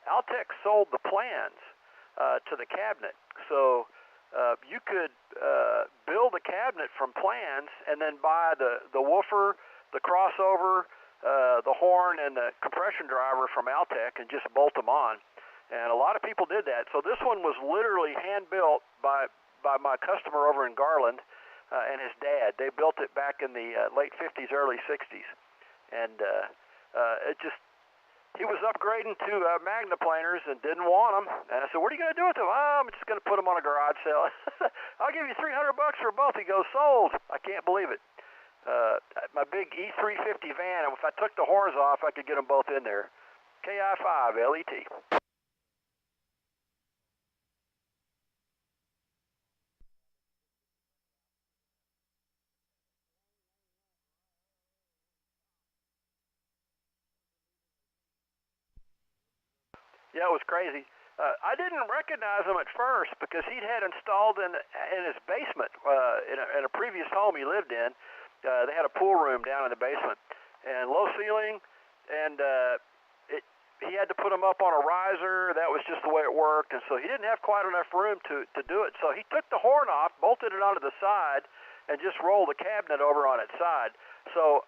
Altec sold the plans to the cabinet. So you could build a cabinet from plans and then buy the woofer, the crossover, the horn, and the compression driver from Altec and just bolt them on. And a lot of people did that. So this one was literally hand-built by my customer over in Garland and his dad. They built it back in the late 50s, early 60s. And he was upgrading to magnaplaners and didn't want them. And I said, what are you going to do with them? Oh, I'm just going to put them on a garage sale. I'll give you $300 for both. He goes, sold. I can't believe it. My big E350 van, if I took the horns off, I could get them both in there. KI5 LET. Yeah, it was crazy. I didn't recognize him at first because he'd had installed in his basement in a previous home he lived in. They had a pool room down in the basement and low ceiling, and he had to put them up on a riser. That was just the way it worked, and so he didn't have quite enough room to do it. So he took the horn off, bolted it onto the side, and just rolled the cabinet over on its side. So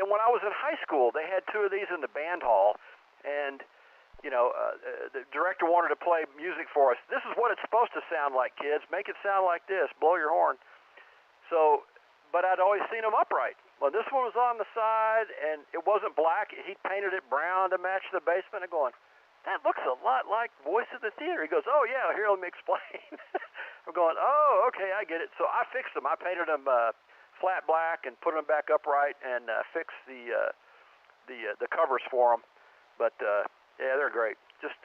when I was in high school, they had two of these in the band hall, and the director wanted to play music for us. This is what it's supposed to sound like, kids. Make it sound like this. Blow your horn. So, but I'd always seen them upright. Well, this one was on the side, and it wasn't black. He painted it brown to match the basement. I'm going, that looks a lot like Voice of the Theater. He goes, oh, yeah, here, let me explain. I'm going, oh, okay, I get it. So I fixed them. I painted them flat black and put them back upright and fixed the covers for them. But, yeah, they're great. Just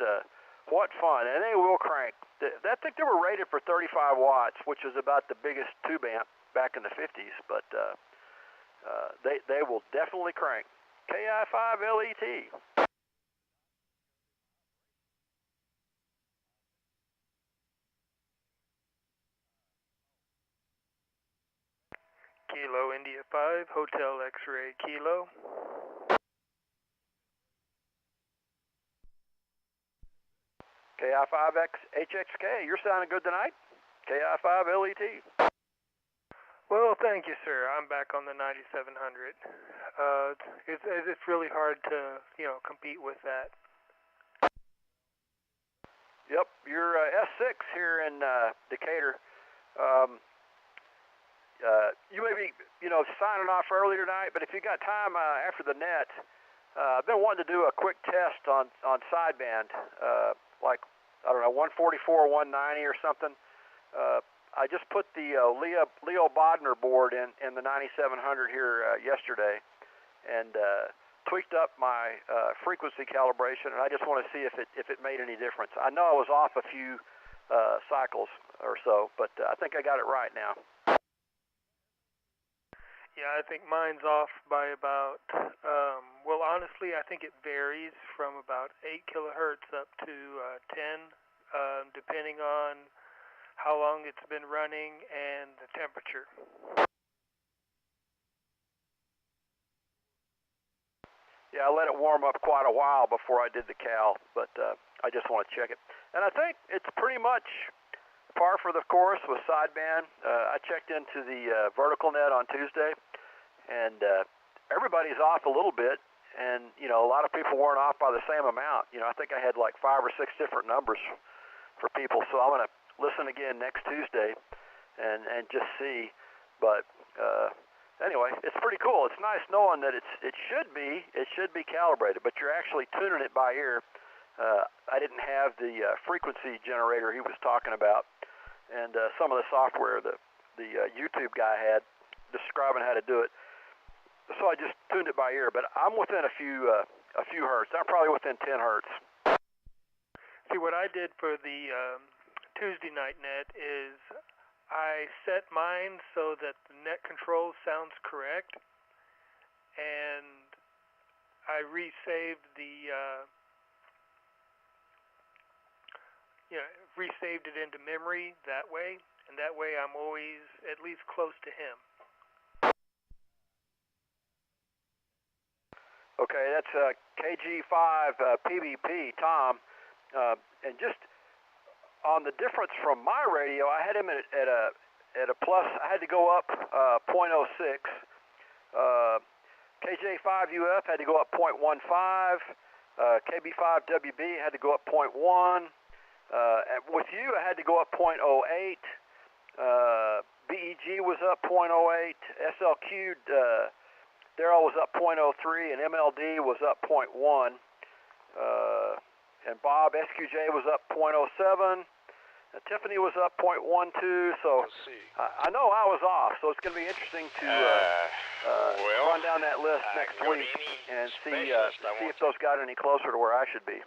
what fun. And they will crank. I think they were rated for 35 watts, which is about the biggest tube amp back in the 50s. But they will definitely crank. KI5 LET. Kilo India 5, Hotel X-Ray Kilo. KI5HXK, you're sounding good tonight. KI5 LET. Well, thank you, sir. I'm back on the 9700. It's really hard to, compete with that. Yep, you're S6 here in Decatur. You may be, signing off early tonight, but if you got time after the net, I've been wanting to do a quick test on sideband, like, I don't know, 144, 190 or something. I just put the Leo Bodner board in the 9700 here yesterday and tweaked up my frequency calibration, and I just want to see if it made any difference. I know I was off a few cycles or so, but I think I got it right now. Yeah, I think mine's off by about, well, honestly, I think it varies from about 8 kilohertz up to 10, depending on how long it's been running and the temperature. Yeah, I let it warm up quite a while before I did the cal, but I just want to check it. And I think it's pretty much par for the course with sideband. I checked into the vertical net on Tuesday, and everybody's off a little bit, and a lot of people weren't off by the same amount. I think I had like 5 or 6 different numbers for people, so I'm going to listen again next Tuesday and just see. But anyway, it's pretty cool. It's nice knowing that it should be calibrated, but you're actually tuning it by ear. I didn't have the frequency generator he was talking about, and some of the software the YouTube guy had describing how to do it. So I just tuned it by ear, but I'm within a few hertz. I'm probably within 10 hertz. See, what I did for the Tuesday night net is I set mine so that the net control sounds correct, and I resaved resaved it into memory that way, and that way I'm always at least close to him. Okay, that's KG5 PBP, Tom. And just on the difference from my radio, I had him at a plus. I had to go up 0.06. KJ5UF had to go up 0.15. KB5WB had to go up 0.1. With you, I had to go up 0.08. BEG was up 0.08. SLQ Daryl was up 0.03, and MLD was up 0.1. And Bob SQJ was up 0.07. Tiffany was up 0.12. So I know I was off. So it's going to be interesting to run down that list next week and see if those got any closer to where I should be.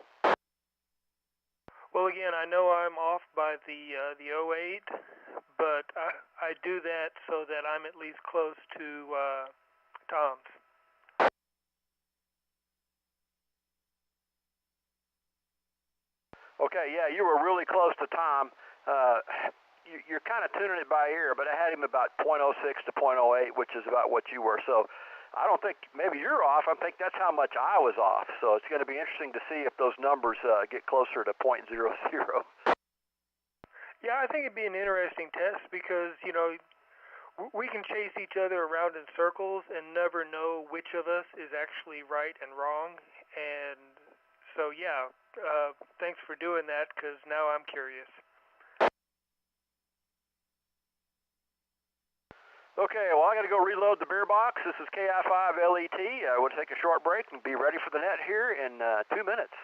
Well, again, I know I'm off by the 08, but I do that so that I'm at least close to Tom's. Okay, yeah, you were really close to Tom. You're kind of tuning it by ear, but I had him about 0.06 to 0.08, which is about what you were. So I don't think maybe you're off. I think that's how much I was off. So it's going to be interesting to see if those numbers get closer to 0.00. Yeah, I think it'd be an interesting test because, you know, we can chase each other around in circles and never know which of us is actually right and wrong. And so, yeah, thanks for doing that because now I'm curious. Okay, well, I got to go reload the beer box. This is KI5LET. We'll take a short break and be ready for the net here in 2 minutes.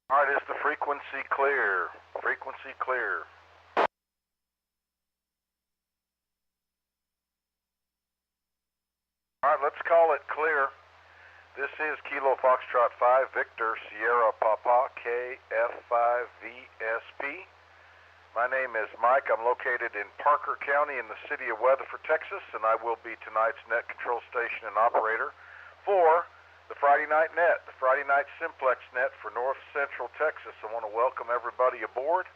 All right, is the frequency clear? Frequency clear. All right, let's call it clear. This is Kilo Foxtrot 5, Victor Sierra Papa, KF5VSP. My name is Mike. I'm located in Parker County in the city of Weatherford, Texas, and I will be tonight's net control station and operator for the Friday night net, the Friday night Simplex net for North Central Texas. I want to welcome everybody aboard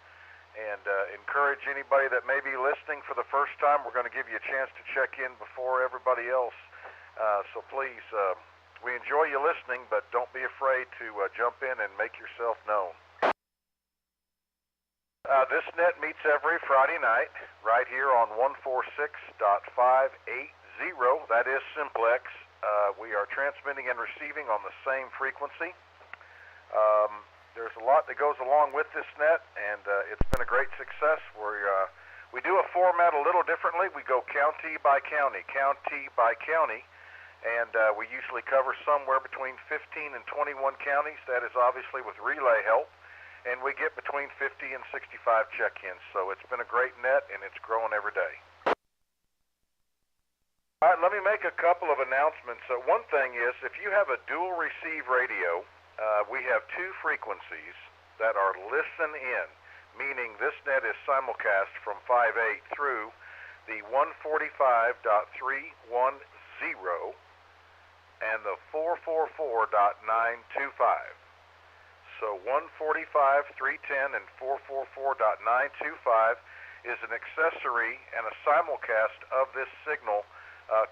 and encourage anybody that may be listening for the first time. We're going to give you a chance to check in before everybody else. So please, we enjoy you listening, but don't be afraid to jump in and make yourself known. This net meets every Friday night right here on 146.580. That is Simplex. We are transmitting and receiving on the same frequency. There's a lot that goes along with this net, and it's been a great success. We do a format a little differently. We go county by county, and we usually cover somewhere between 15 and 21 counties. That is obviously with relay help, and we get between 50 and 65 check-ins. So it's been a great net, and it's growing every day. All right, let me make a couple of announcements. One thing is, if you have a dual receive radio, we have two frequencies that are listen in, meaning this net is simulcast from 5.8 through the 145.310 and the 444.925. So 145.310 and 444.925 is an accessory and a simulcast of this signal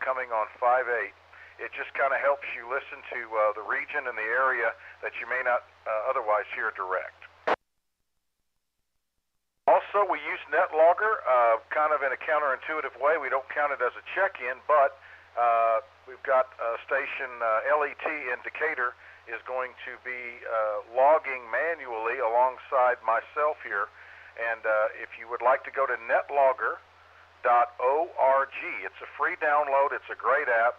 coming on 5.8. It just kind of helps you listen to the region and the area that you may not otherwise hear direct. Also, we use NetLogger kind of in a counterintuitive way. We don't count it as a check-in, but we've got station LET indicator is going to be logging manually alongside myself here. And if you would like to go to netlogger.org, it's a free download. It's a great app.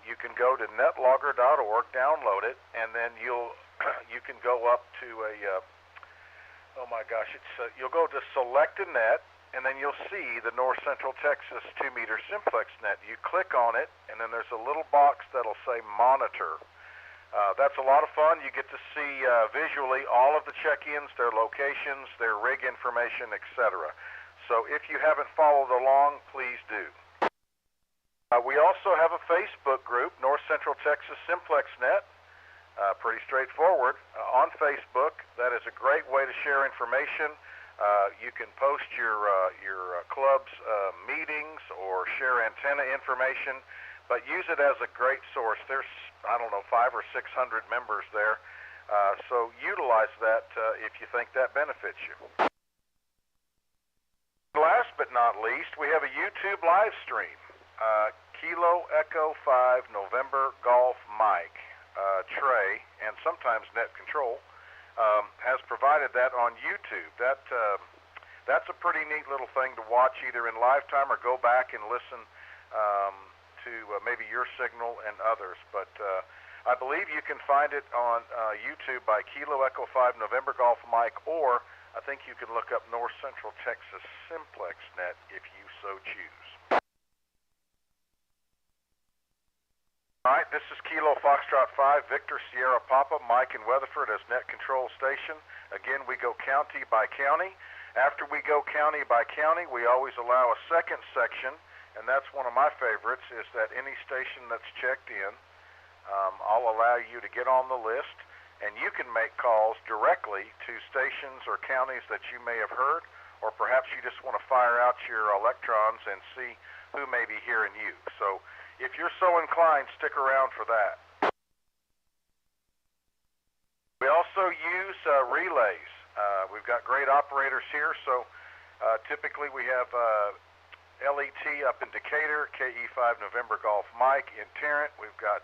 You can go to netlogger.org, download it, and then you can go up to you'll go to select a net, and then you'll see the North Central Texas 2-meter Simplex net. You click on it, and then there's a little box that'll say monitor. That's a lot of fun. You get to see visually all of the check-ins, their locations, their rig information, etc. So if you haven't followed along, please do. We also have a Facebook group, North Central Texas Simplex Net. Pretty straightforward. On Facebook, that is a great way to share information. You can post your club's meetings or share antenna information, but use it as a great source. There's, 500 or 600 members there, so utilize that if you think that benefits you. Last but not least, we have a YouTube live stream. Kilo Echo 5 November Golf Mike. Trey, and sometimes Net Control, has provided that on YouTube. That's a pretty neat little thing to watch either in lifetime or go back and listen to maybe your signal and others. But I believe you can find it on YouTube by Kilo Echo 5 November Golf Mike, or I think you can look up North Central Texas Simplex Net if you so choose. All right, this is Kilo Foxtrot 5, Victor Sierra Papa, Mike in Weatherford as Net Control Station. Again, we go county by county. After we go county by county, we always allow a second section, and that's one of my favorites, is that any station that's checked in, I'll allow you to get on the list, and you can make calls directly to stations or counties that you may have heard, or perhaps you just want to fire out your electrons and see who may be hearing you. So if you're so inclined, stick around for that. We also use relays. We've got great operators here, so typically we have LET up in Decatur, KE5 November Golf Mike in Tarrant. We've got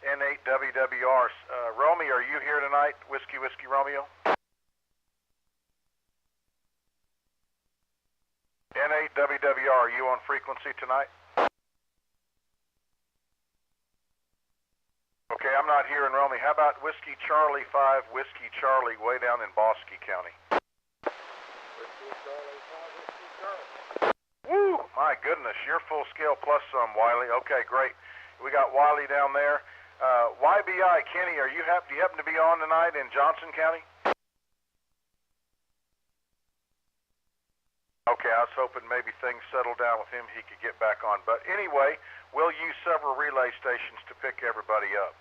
N8 WWR. Romy, are you here tonight? Whiskey Romeo? N8 WWR, are you on frequency tonight? Okay, I'm not here in Romy. How about Whiskey Charlie 5, Whiskey Charlie, way down in Bosque County? Whiskey Charlie 5, Whiskey Charlie. Woo! My goodness, you're full scale plus some, Wiley. Okay, great. We got Wiley down there. YBI, Kenny, do you happen to be on tonight in Johnson County? Okay, I was hoping maybe things settled down with him, he could get back on. But anyway, we'll use several relay stations to pick everybody up.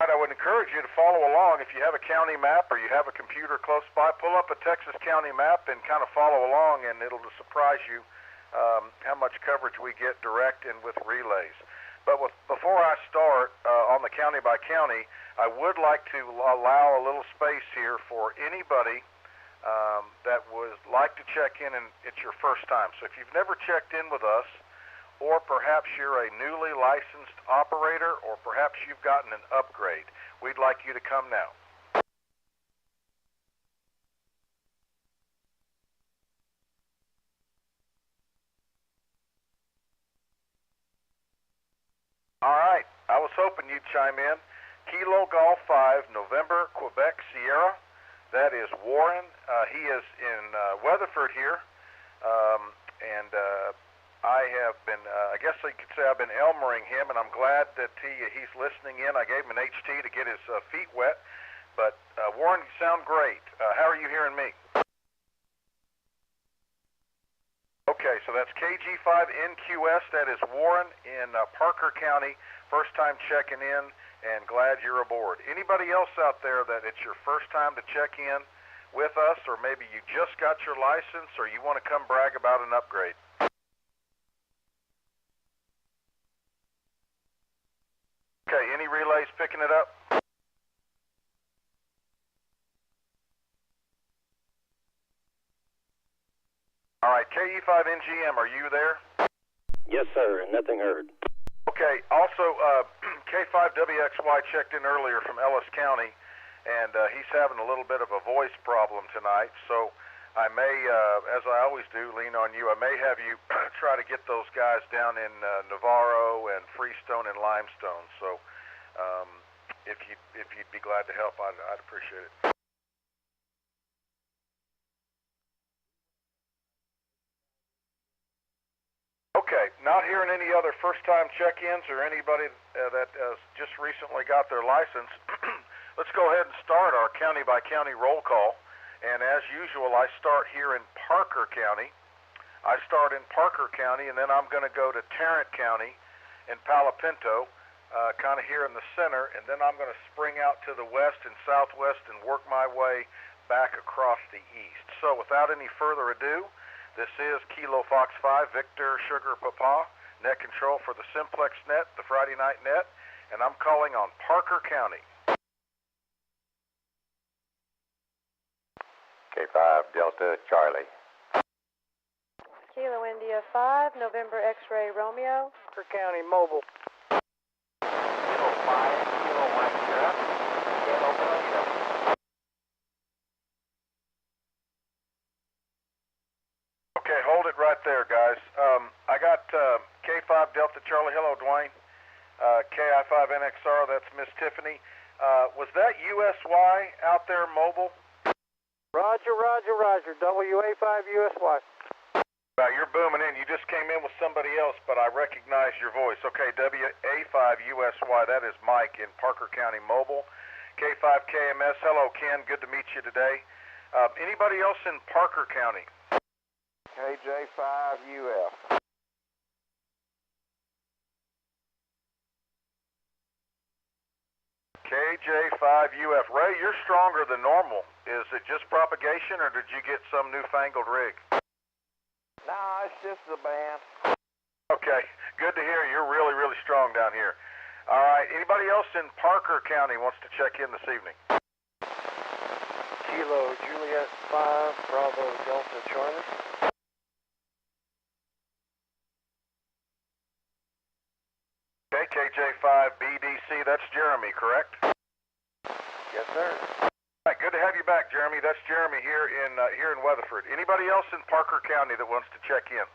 I would encourage you to follow along. If you have a county map or you have a computer close by, pull up a Texas county map and kind of follow along, and it'll surprise you how much coverage we get direct and with relays. But before I start on the county by county, I would like to allow a little space here for anybody that would like to check in and it's your first time. So if you've never checked in with us, or perhaps you're a newly licensed operator, or perhaps you've gotten an upgrade. We'd like you to come now. All right, I was hoping you'd chime in. Kilo Golf 5, November, Quebec, Sierra. That is Warren. He is in Weatherford here, and I have been, I guess you could say I've been Elmering him, and I'm glad that he's listening in. I gave him an HT to get his feet wet, but Warren, you sound great. How are you hearing me? Okay, so that's KG5NQS. That is Warren in Parker County. First time checking in, and glad you're aboard. Anybody else out there that it's your first time to check in with us, or maybe you just got your license, or you want to come brag about an upgrade? Okay, any relays picking it up? All right, KE5NGM, are you there? Yes, sir, and nothing heard. Okay, also, K5WXY checked in earlier from Ellis County, and he's having a little bit of a voice problem tonight, so I may, as I always do, lean on you. I may have you try to get those guys down in Navarro and Freestone and Limestone, so if you'd be glad to help, I'd appreciate it. Okay, not hearing any other first-time check-ins or anybody that just recently got their license. Let's go ahead and start our county-by-county roll call. And as usual, I start here in Parker County. I start in Parker County, and then I'm going to go to Tarrant County and Palo Pinto, kind of here in the center, and then I'm going to spring out to the west and southwest and work my way back across the east. So without any further ado, this is Kilo Fox 5, Victor Sugar Papa, net control for the Simplex net, the Friday night net, and I'm calling on Parker County. K5 Delta Charlie. Kilo India 5, November X-ray Romeo. Parker County Mobile. Kilo 5, Kilo Mike Sierra. Kilo Romeo. Okay, hold it right there, guys. I got K5 Delta Charlie. Hello, Dwayne. KI5NXR, that's Miss Tiffany. Was that USY out there mobile? Roger, roger, roger. WA5USY. You're booming in. You just came in with somebody else, but I recognize your voice. Okay, WA5USY, that is Mike in Parker County Mobile. K5KMS, hello, Ken. Good to meet you today. Anybody else in Parker County? KJ5UF. KJ5UF. Ray, you're stronger than normal. Is it just propagation, or did you get some newfangled rig? Nah, it's just the band. Okay, good to hear. You're really, really strong down here. All right, anybody else in Parker County wants to check in this evening? Kilo Juliet 5, Bravo Delta Charlie. Okay, KJ5BDC, that's Jeremy, correct? Yes, sir. All right, good to have you back, Jeremy. That's Jeremy here in Weatherford. Anybody else in Parker County that wants to check in?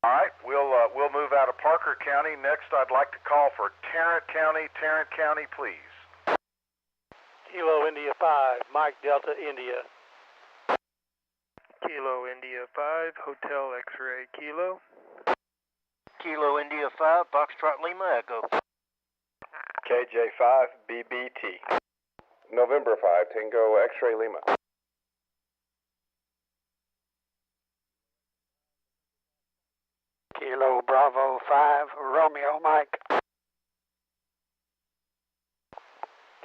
All right, we'll move out of Parker County. Next, I'd like to call for Tarrant County. Tarrant County, please. Kilo India 5, Mike Delta India. Kilo India 5, Hotel X-ray Kilo. Kilo India 5, Foxtrot Lima Echo. KJ5 BBT. November 5, Tango X-ray Lima. Kilo Bravo 5, Romeo Mike.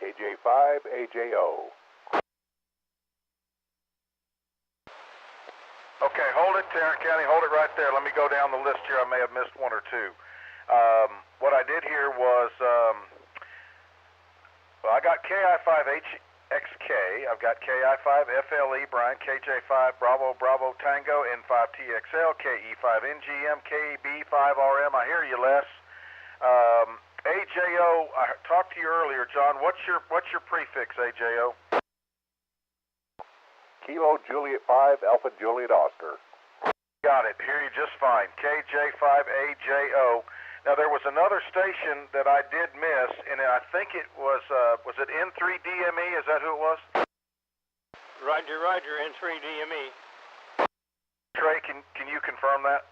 KJ5 AJO. Okay, hold it, Tarrant County. Hold it right there. Let me go down the list here. I may have missed one or two. What I did here was, well, I got KI5HXQ I've got KI5 FLE, Brian, KJ5 Bravo Bravo Tango, N5TXL, KE5NGM, KB5RM. I hear you, Les. AJO, I talked to you earlier, John. What's your prefix, AJO? Kilo Juliet 5, Alpha Juliet Oscar. Got it. Hear you just fine. KJ5AJO. Now, there was another station that I did miss, and I think it was it N3DME? Is that who it was? Roger, Roger, N3DME. Trey, can you confirm that?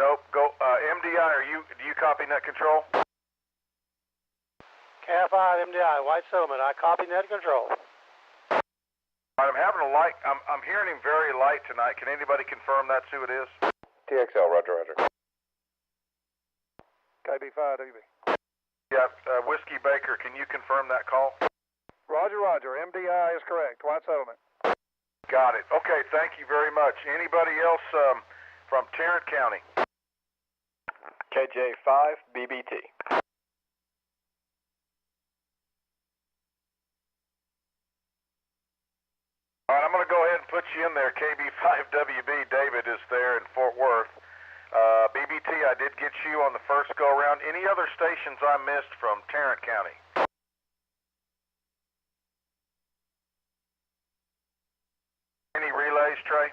Nope. Go MDI. Do you copy net control? Cat 5 MDI, White Settlement. I copy net control. I'm having a light. I'm hearing him very light tonight. Can anybody confirm that's who it is? TXL, Roger, Roger. KB5, DB. Yeah, Whiskey Baker, can you confirm that call? Roger, Roger. MDI is correct. White Settlement. Got it. Okay, thank you very much. Anybody else from Tarrant County? KJ5 BBT. All right, I'm going to go ahead and put you in there. KB5WB, David is there in Fort Worth. BBT, I did get you on the first go-around. Any other stations I missed from Tarrant County? Any relays, Trey?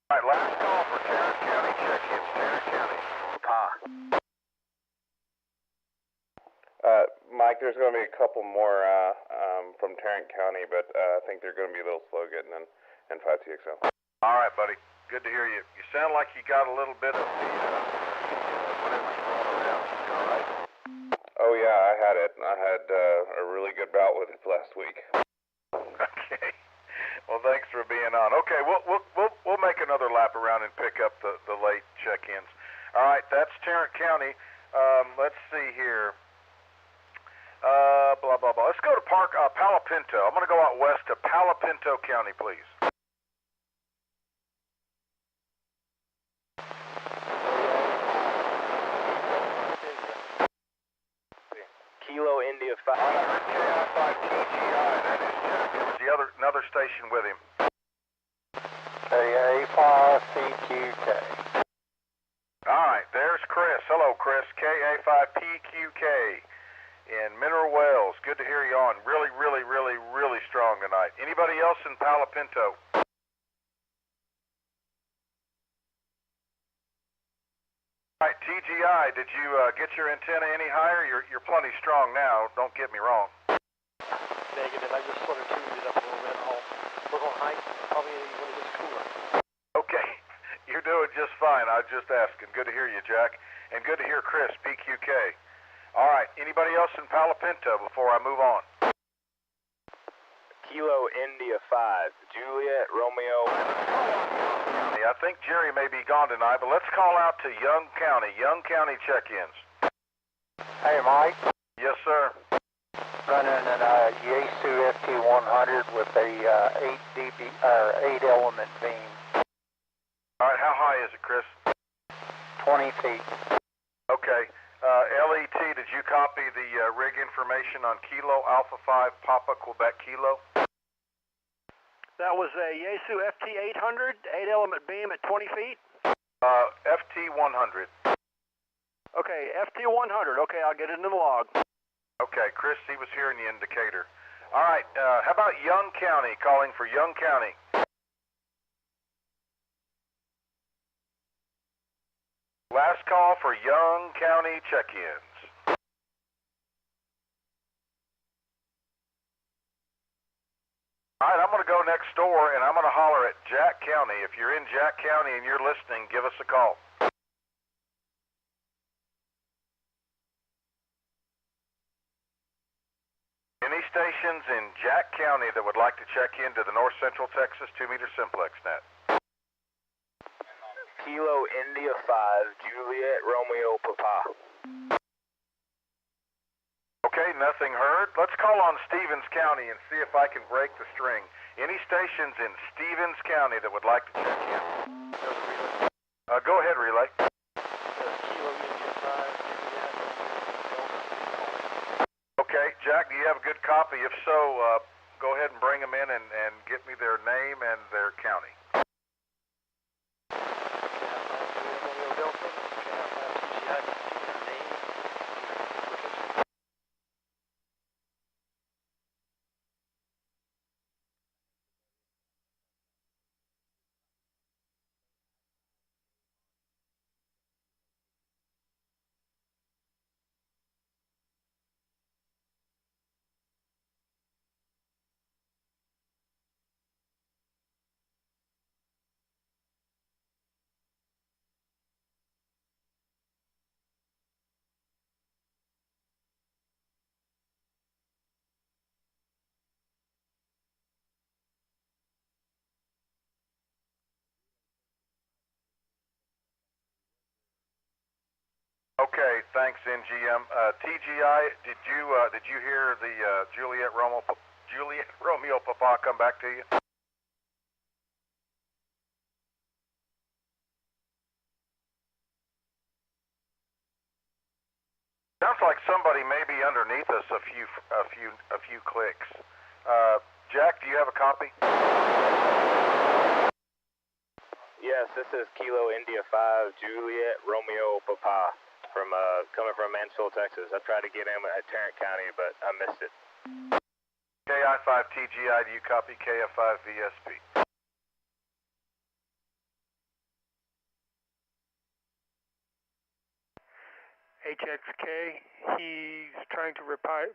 All right, last call for Tarrant County check-ins. Tarrant County. Mike, there's going to be a couple more from Tarrant County, but I think they're going to be a little slow getting in N5TXL. All right, buddy. Good to hear you. You sound like you got a little bit of the whatever's going around. All right. Oh yeah, I had it. I had a really good bout with it last week. Okay. Well, thanks for being on. Okay, we'll make another lap around and pick up the late check-ins. All right, that's Tarrant County. Let's see here. Blah blah blah. Let's go to Palo Pinto. I'm going to go out west to Palo Pinto County, please. Kilo India 5. All right, I heard KI5 TGI. That is Jack. There was another station with him. KA5 PQK. All right, there's Chris. Hello, Chris. KA5 PQK in Mineral Wells. Good to hear you on. Really strong tonight. Anybody else in Palo Pinto? All right, TGI, did you get your antenna any higher? You're plenty strong now, don't get me wrong. Negative. I just sort of tuned it up a little bit. We're going to hike probably when it gets cooler. Okay, you're doing just fine. I was just asking. Good to hear you, Jack. And good to hear Chris, PQK. All right, anybody else in Palo Pinto before I move on? Kilo India 5, Juliet Romeo. I think Jerry may be gone tonight, but let's call out to Young County check-ins. Hey, Mike. Yes, sir. Running a Yaesu FT-100 with a 8-element beam. All right, how high is it, Chris? 20 feet. Okay. LET, did you copy the rig information on Kilo Alpha 5 Papa Quebec Kilo? That was a Yaesu FT-800, 8-element beam at 20 feet? FT-100. Okay, FT-100. Okay, I'll get it in the log. Okay, Chris, he was hearing the indicator. All right, how about Young County, calling for Young County? Last call for Young County check-ins. All right, I'm going to go next door, and I'm going to holler at Jack County. If you're in Jack County and you're listening, give us a call. Any stations in Jack County that would like to check into the North Central Texas 2-meter Simplex net? Kilo India 5, Juliet Romeo Papa. Okay, nothing heard. Let's call on Stevens County and see if I can break the string. Any stations in Stevens County that would like to check in? Go ahead, relay. Okay, Jack, do you have a good copy? If so, go ahead and bring them in and get me their name and their county. Okay, thanks, NGM. TGI, did you hear the Juliet Romeo Papa come back to you? Sounds like somebody may be underneath us a few clicks. Jack, do you have a copy? Yes, this is Kilo India 5 Juliet Romeo Papa from coming from Mansfield, Texas. I tried to get him at Tarrant County, but I missed it. KI5TGI, do you copy KF5VSP? HXK, he's trying to reply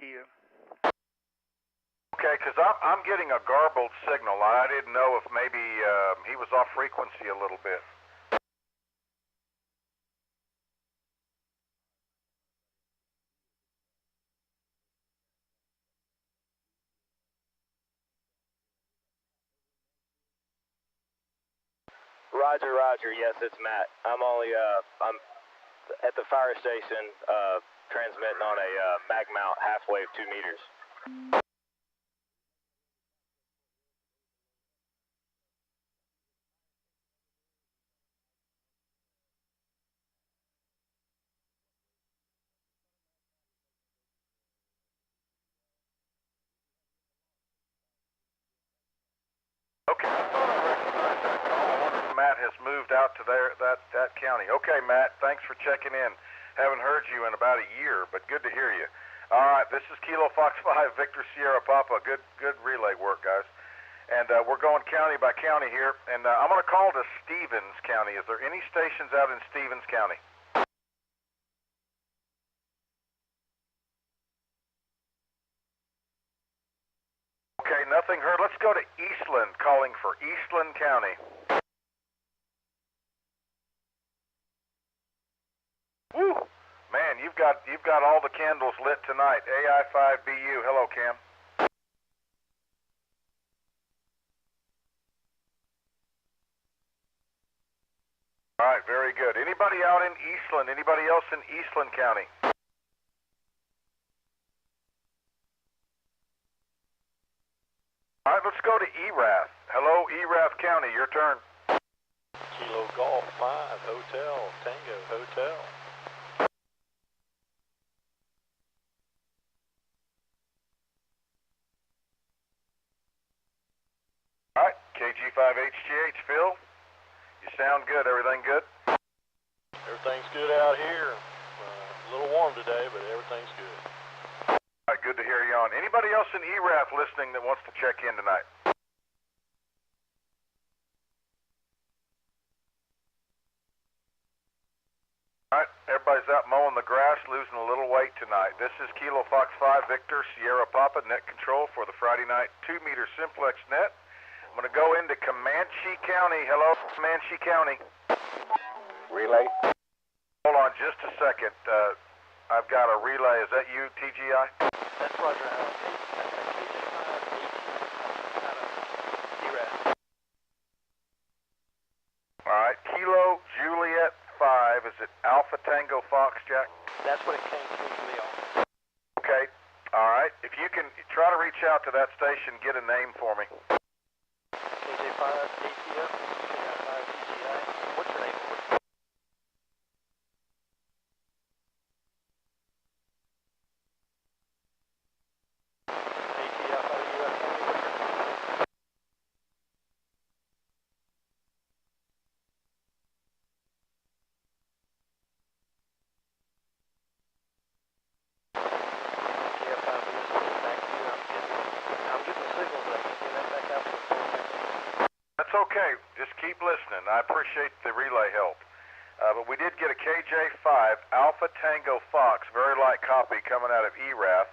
to you. Okay, because I'm getting a garbled signal. I didn't know if maybe he was off frequency a little bit. Roger, yes, it's Matt. I'm at the fire station, transmitting on a mag mount half wave 2 meters. Okay, I thought I recognized that call. I wonder if Matt has moved out to that county. Okay, Matt, thanks for checking in. Haven't heard you in about a year, but good to hear you. All right, this is Kilo Fox 5, Victor Sierra Papa. Good relay work, guys. And we're going county by county here, and I'm going to call to Stevens County. Is there any stations out in Stevens County? Okay, nothing heard. Let's go to Eastland, calling for Eastland County. Woo! Man, you've got all the candles lit tonight. AI5BU. Hello, Cam. All right, very good. Anybody out in Eastland? Anybody else in Eastland County? All right, let's go to ERAF. Hello, ERAF County, your turn. Kilo Golf 5, Hotel, Tango, Hotel. All right, KG5HGH, Phil. You sound good. Everything good? Everything's good out here. A little warm today, but everything's good. All right, good to hear you on. Anybody else in ERAF listening that wants to check in tonight? All right, everybody's out mowing the grass, losing a little weight tonight. This is Kilo Fox 5 Victor Sierra Papa, net control for the Friday night 2-meter Simplex net. I'm going to go into Comanche County. Hello, Comanche County. Relay. Hold on just a second. I've got a relay. Is that you, TGI? That's Roger. All right, Kilo Juliet 5. Is it Alpha Tango Fox, Jack? That's what it came through for me on. Okay, you can try to reach out to that station, get a name for me. KJ5 ATF, KJ5 TGI. What's your name? ATF out of US County. What's your name? KF5 US, back to you. I'm getting the signals. I can get that back out to the That's okay. Just keep listening. I appreciate the relay help. But we did get a KJ5 Alpha Tango Fox, very light copy coming out of ERAF,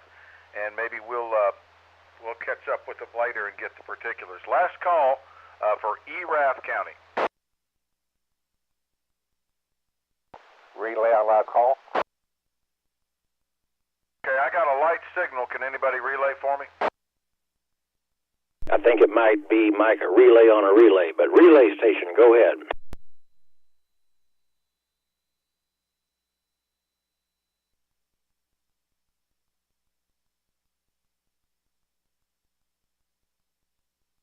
and maybe we'll catch up with them later and get the particulars. Last call for ERAF County. Relay on loud call. Okay, I got a light signal. Can anybody relay for me? I think it might be, Mike, a relay on a relay, but relay station, go ahead.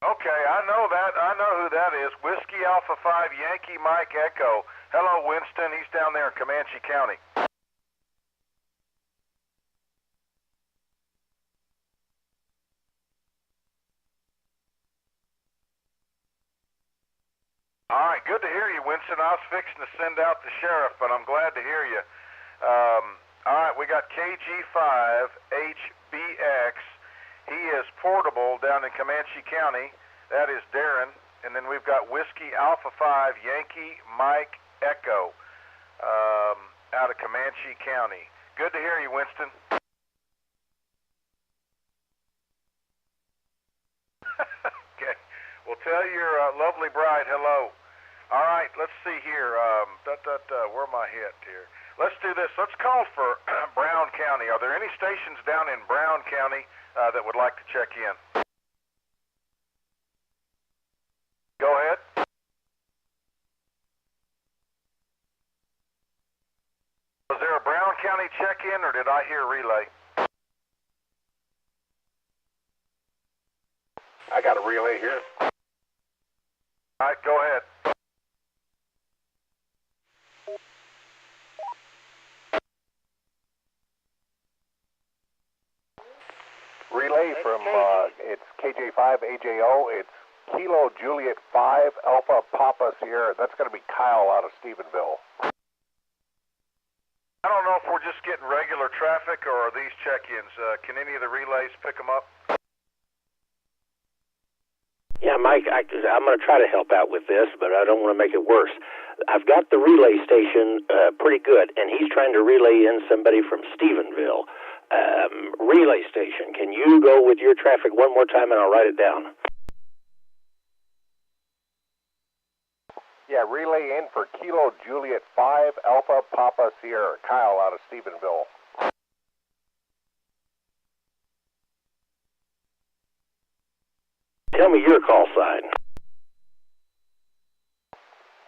Okay, I know that. I know who that is. Whiskey Alpha 5 Yankee Mike Echo. Hello, Winston. He's down there in Comanche County. All right, good to hear you, Winston. I was fixing to send out the sheriff, but I'm glad to hear you. All right, we got KG5HBX. He is portable down in Comanche County. That is Darren. And then we've got Whiskey Alpha 5 Yankee Mike Echo out of Comanche County. Good to hear you, Winston. Okay. Well, tell your lovely bride hello. All right, let's see here. Where am I hit here? Let's do this. Let's call for Brown County. Are there any stations down in Brown County that would like to check in? Go ahead. Was there a Brown County check-in, or did I hear relay? I got a relay here. All right, go ahead. Relay from, it's KJ5AJO. It's Kilo Juliet 5 Alpha Papa Sierra. That's going to be Kyle out of Stephenville. I don't know if we're just getting regular traffic or are these check-ins. Can any of the relays pick them up? Yeah, Mike, I'm going to try to help out with this, but I don't want to make it worse. I've got the relay station pretty good, and he's trying to relay in somebody from Stephenville. Relay station, can you go with your traffic one more time, and I'll write it down? Yeah, relay in for Kilo Juliet 5 Alpha Papa Sierra. Kyle out of Stephenville. Tell me your call sign.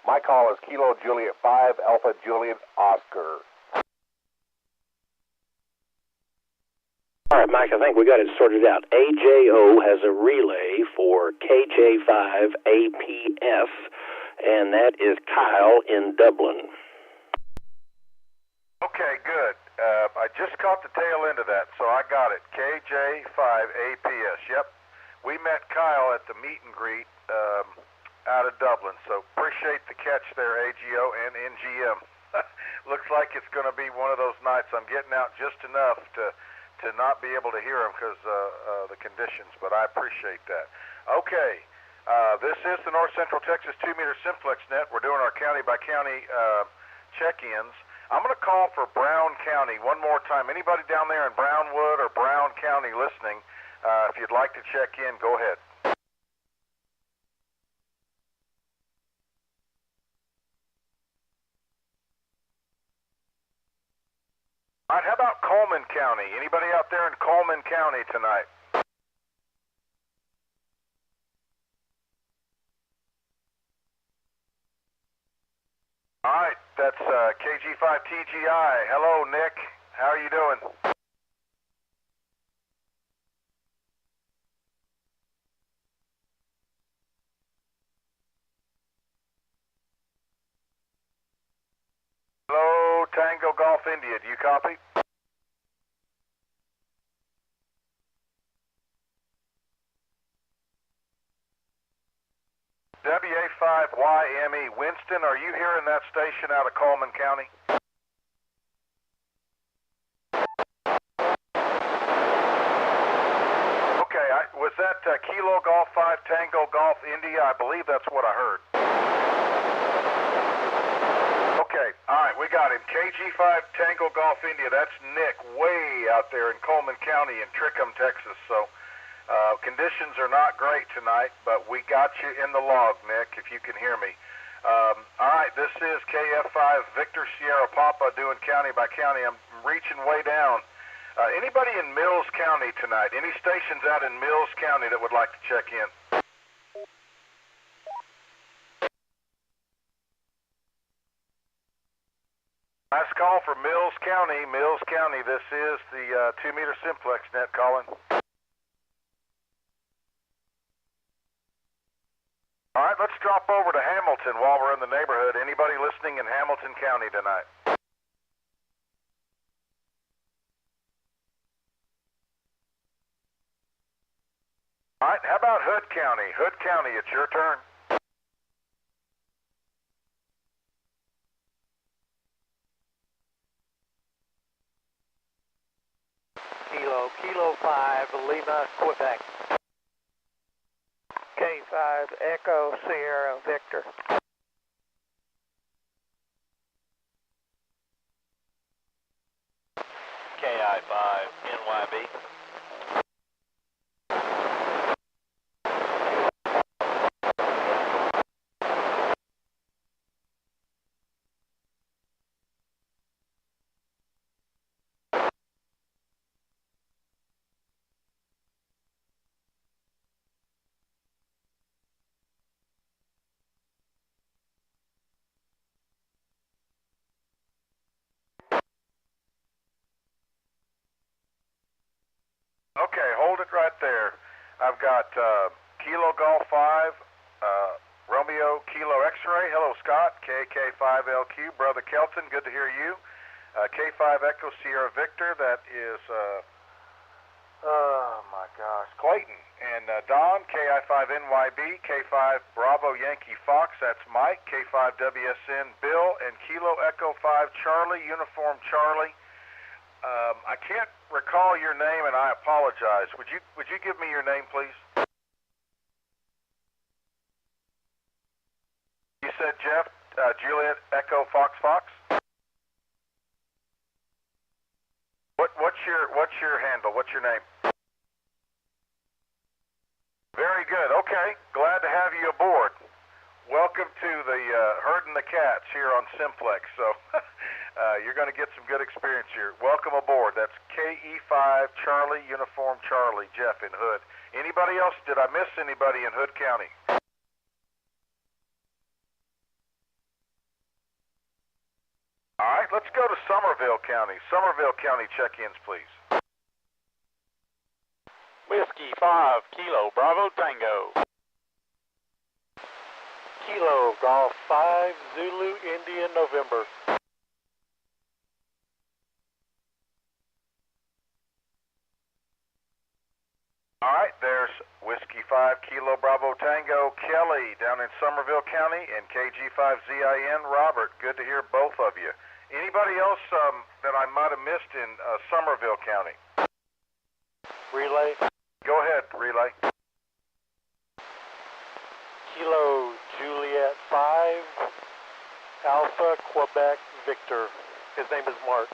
My call is Kilo Juliet 5 Alpha Juliet Oscar. All right, Mike, I think we got it sorted out. AJO has a relay for KJ5APF, and that is Kyle in Dublin. Okay, good. I just caught the tail end of that, so I got it. KJ5APS, yep. We met Kyle at the meet and greet out of Dublin, so appreciate the catch there, AGO and NGM. Looks like it's going to be one of those nights. I'm getting out just enough to not be able to hear them because the conditions, but I appreciate that. Okay, this is the North Central Texas 2-meter Simplex net. We're doing our county-by-county check-ins. I'm going to call for Brown County one more time. Anybody down there in Brownwood or Brown County listening, if you'd like to check in, go ahead. All right, how about Coleman County? Anybody out there in Coleman County tonight? All right, that's KG5TGI. Hello, Nick. How are you doing? Tango Golf India. Do you copy? WA5YME. Winston, are you hearing that station out of Coleman County? Okay, was that Kilo Golf 5 Tango Golf India? I believe that's what I heard. Okay, all right, we got him. KG5 Tango Golf India. That's Nick way out there in Coleman County in Trickham, Texas. So conditions are not great tonight, but we got you in the log, Nick, if you can hear me. All right, this is KF5 Victor Sierra Papa doing county by county. I'm reaching way down. Anybody in Mills County tonight? Any stations out in Mills County that would like to check in? Last call for Mills County. Mills County, this is the 2-meter Simplex net calling. All right, let's drop over to Hamilton while we're in the neighborhood. Anybody listening in Hamilton County tonight? All right, how about Hood County? Hood County, it's your turn. Kilo 5, Lima, Quebec. K5, Echo, Sierra, Victor. KI5, NYB. Okay, hold it right there. I've got Kilo Golf 5, Romeo Kilo X-Ray. Hello, Scott. KK5LQ. Brother Kelton, good to hear you. K5 Echo Sierra Victor. That is, oh my gosh, Clayton. And Don, KI5NYB. K5 Bravo Yankee Fox. That's Mike. K5WSN Bill. And Kilo Echo 5 Charlie, Uniform Charlie. I can't recall your name, and I apologize. Would you give me your name, please? You said Jeff, Juliet Echo Fox Fox. What's your handle? What's your name? Very good. Okay, glad to have you aboard. Welcome to the herding the cats here on Simplex. So you're going to get some good experience here. Welcome aboard. That's KE5 Charlie Uniform Charlie, Jeff in Hood. Anybody else? Did I miss anybody in Hood County? All right, let's go to Somerville County. Somerville County check-ins, please. Whiskey 5, Kilo Bravo Tango. Kilo Golf 5, Zulu, India, November. All right, there's Whiskey 5 Kilo Bravo Tango Kelly down in Somerville County and KG5ZIN Robert. Good to hear both of you. Anybody else that I might have missed in Somerville County? Relay. Go ahead, Relay. Kilo Juliet 5, Alpha, Quebec, Victor. His name is Mark.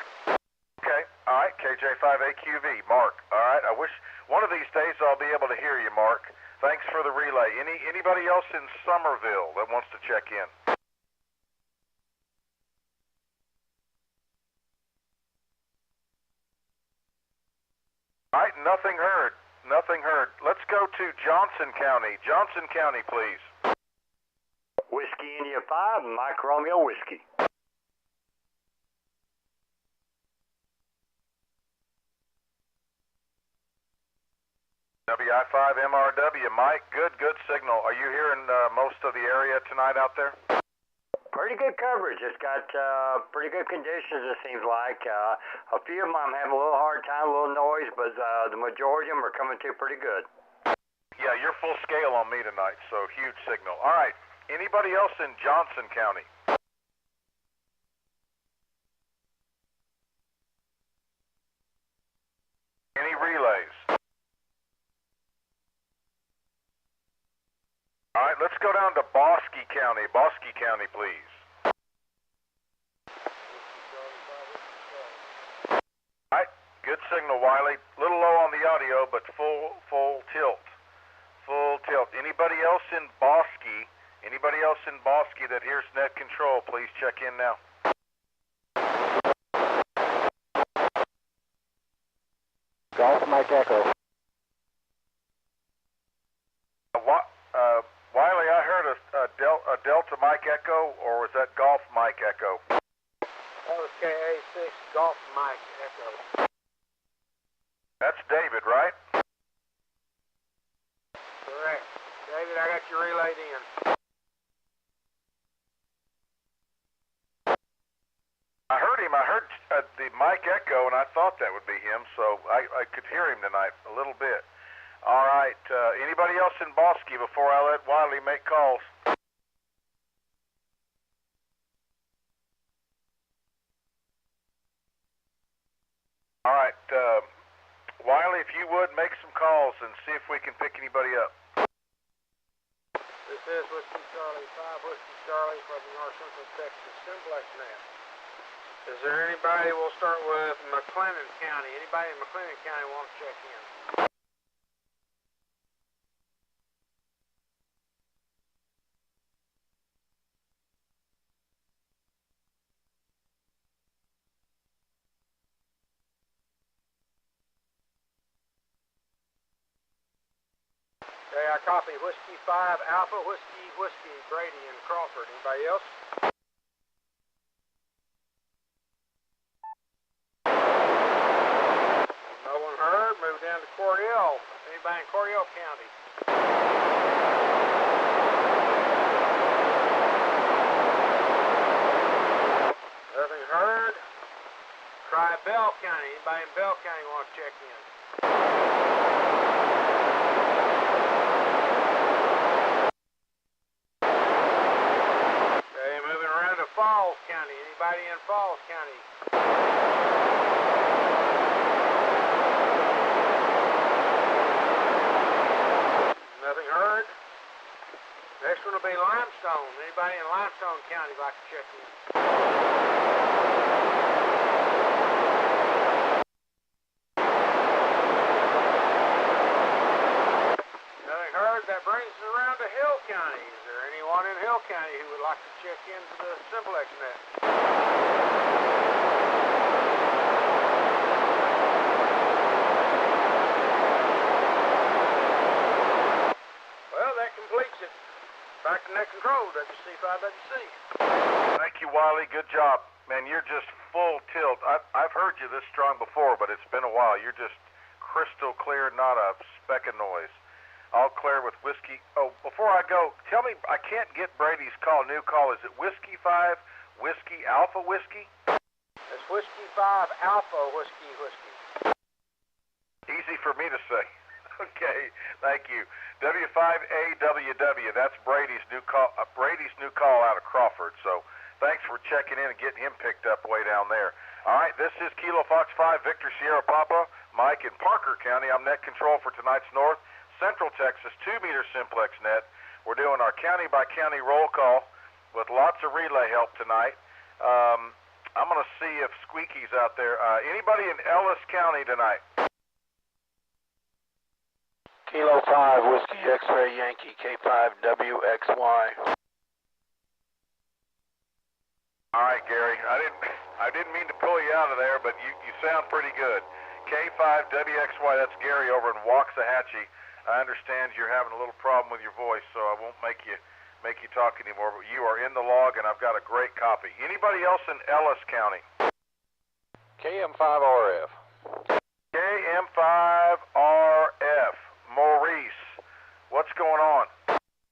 Okay, all right, KJ5AQV, Mark. All right, I wish one of these days I'll be able to hear you, Mark. Thanks for the relay. Anybody else in Somerville that wants to check in? All right, nothing heard. Nothing heard. Let's go to Johnson County. Johnson County, please. Whiskey India 5, Mike Romeo Whiskey. WI5MRW, Mike. Good signal. Are you hearing most of the area tonight out there? Pretty good coverage. It's got pretty good conditions, it seems like. A few of them I'm having a little hard time, a little noise, but the majority of them are coming through pretty good. Yeah, you're full scale on me tonight, so huge signal. All right, anybody else in Johnson County? Any relays? All right, let's go down to Bosque County. Bosque County, please. All right, good signal, Wiley. Little low on the audio, but full tilt. Full tilt. Anybody else in Bosque? Anybody else in Bosque that hears net control, please check in now. Golf Mike Echo. Wiley, I heard a Delta Mike Echo, or was that Golf Mike Echo? That was KA6 Golf Mike Echo. That's David, right? Correct. David, I got you relayed in. I heard him. I heard the Mike Echo, and I thought that would be him, so I could hear him tonight a little bit. All right. Anybody else in Bosque before I let Wiley make calls? All right. Wiley, if you would, make some calls and see if we can pick anybody up. This is Whiskey Charlie 5, Whiskey Charlie from the North Central Texas Simplex net. Is there anybody, we'll start with McLennan County. Anybody in McLennan County want to check in? Okay, I copy Whiskey 5 Alpha, Whiskey Brady and Crawford. Anybody else? No one heard. Move down to Coriel. Anybody in Coriel County? Nothing heard. Try Bell County. Anybody in Bell County want to check in? Okay, moving around to Falls County. Anybody in Falls County? Nothing heard. Next one will be Limestone. Anybody in Limestone County like to check in? Nothing heard. That brings us around to Hill County. Is there anyone in Hill County who would like to check into the Simplex net? Well, that completes it. Back to net control, WC5WC. Thank you, Wiley. Good job. Man, you're just full tilt. I've heard you this strong before, but it's been a while. You're just crystal clear, not a speck of noise. All clear with Whiskey. Oh, before I go, tell me, I can't get Brady's call, new call. Is it Whiskey 5, Whiskey, Alpha Whiskey? It's Whiskey 5 Alpha Whiskey. Easy for me to say. Okay, thank you. W5AWW, that's Brady's new call out of Crawford. So thanks for checking in and getting him picked up way down there. All right, this is Kilo Fox 5, Victor Sierra Papa, Mike in Parker County. I'm net control for tonight's North Central Texas 2-meter simplex net. We're doing our county-by-county roll call with lots of relay help tonight. I'm going to see if Squeaky's out there. Anybody in Ellis County tonight? Kilo 5, Whiskey X-Ray Yankee, K5WXY. All right, Gary. I didn't mean to pull you out of there, but you sound pretty good. K5WXY, that's Gary over in Waxahachie. I understand you're having a little problem with your voice, so I won't make you talk anymore, but you are in the log, and I've got a great copy. Anybody else in Ellis County? KM5RF. KM5RF. Maurice, what's going on?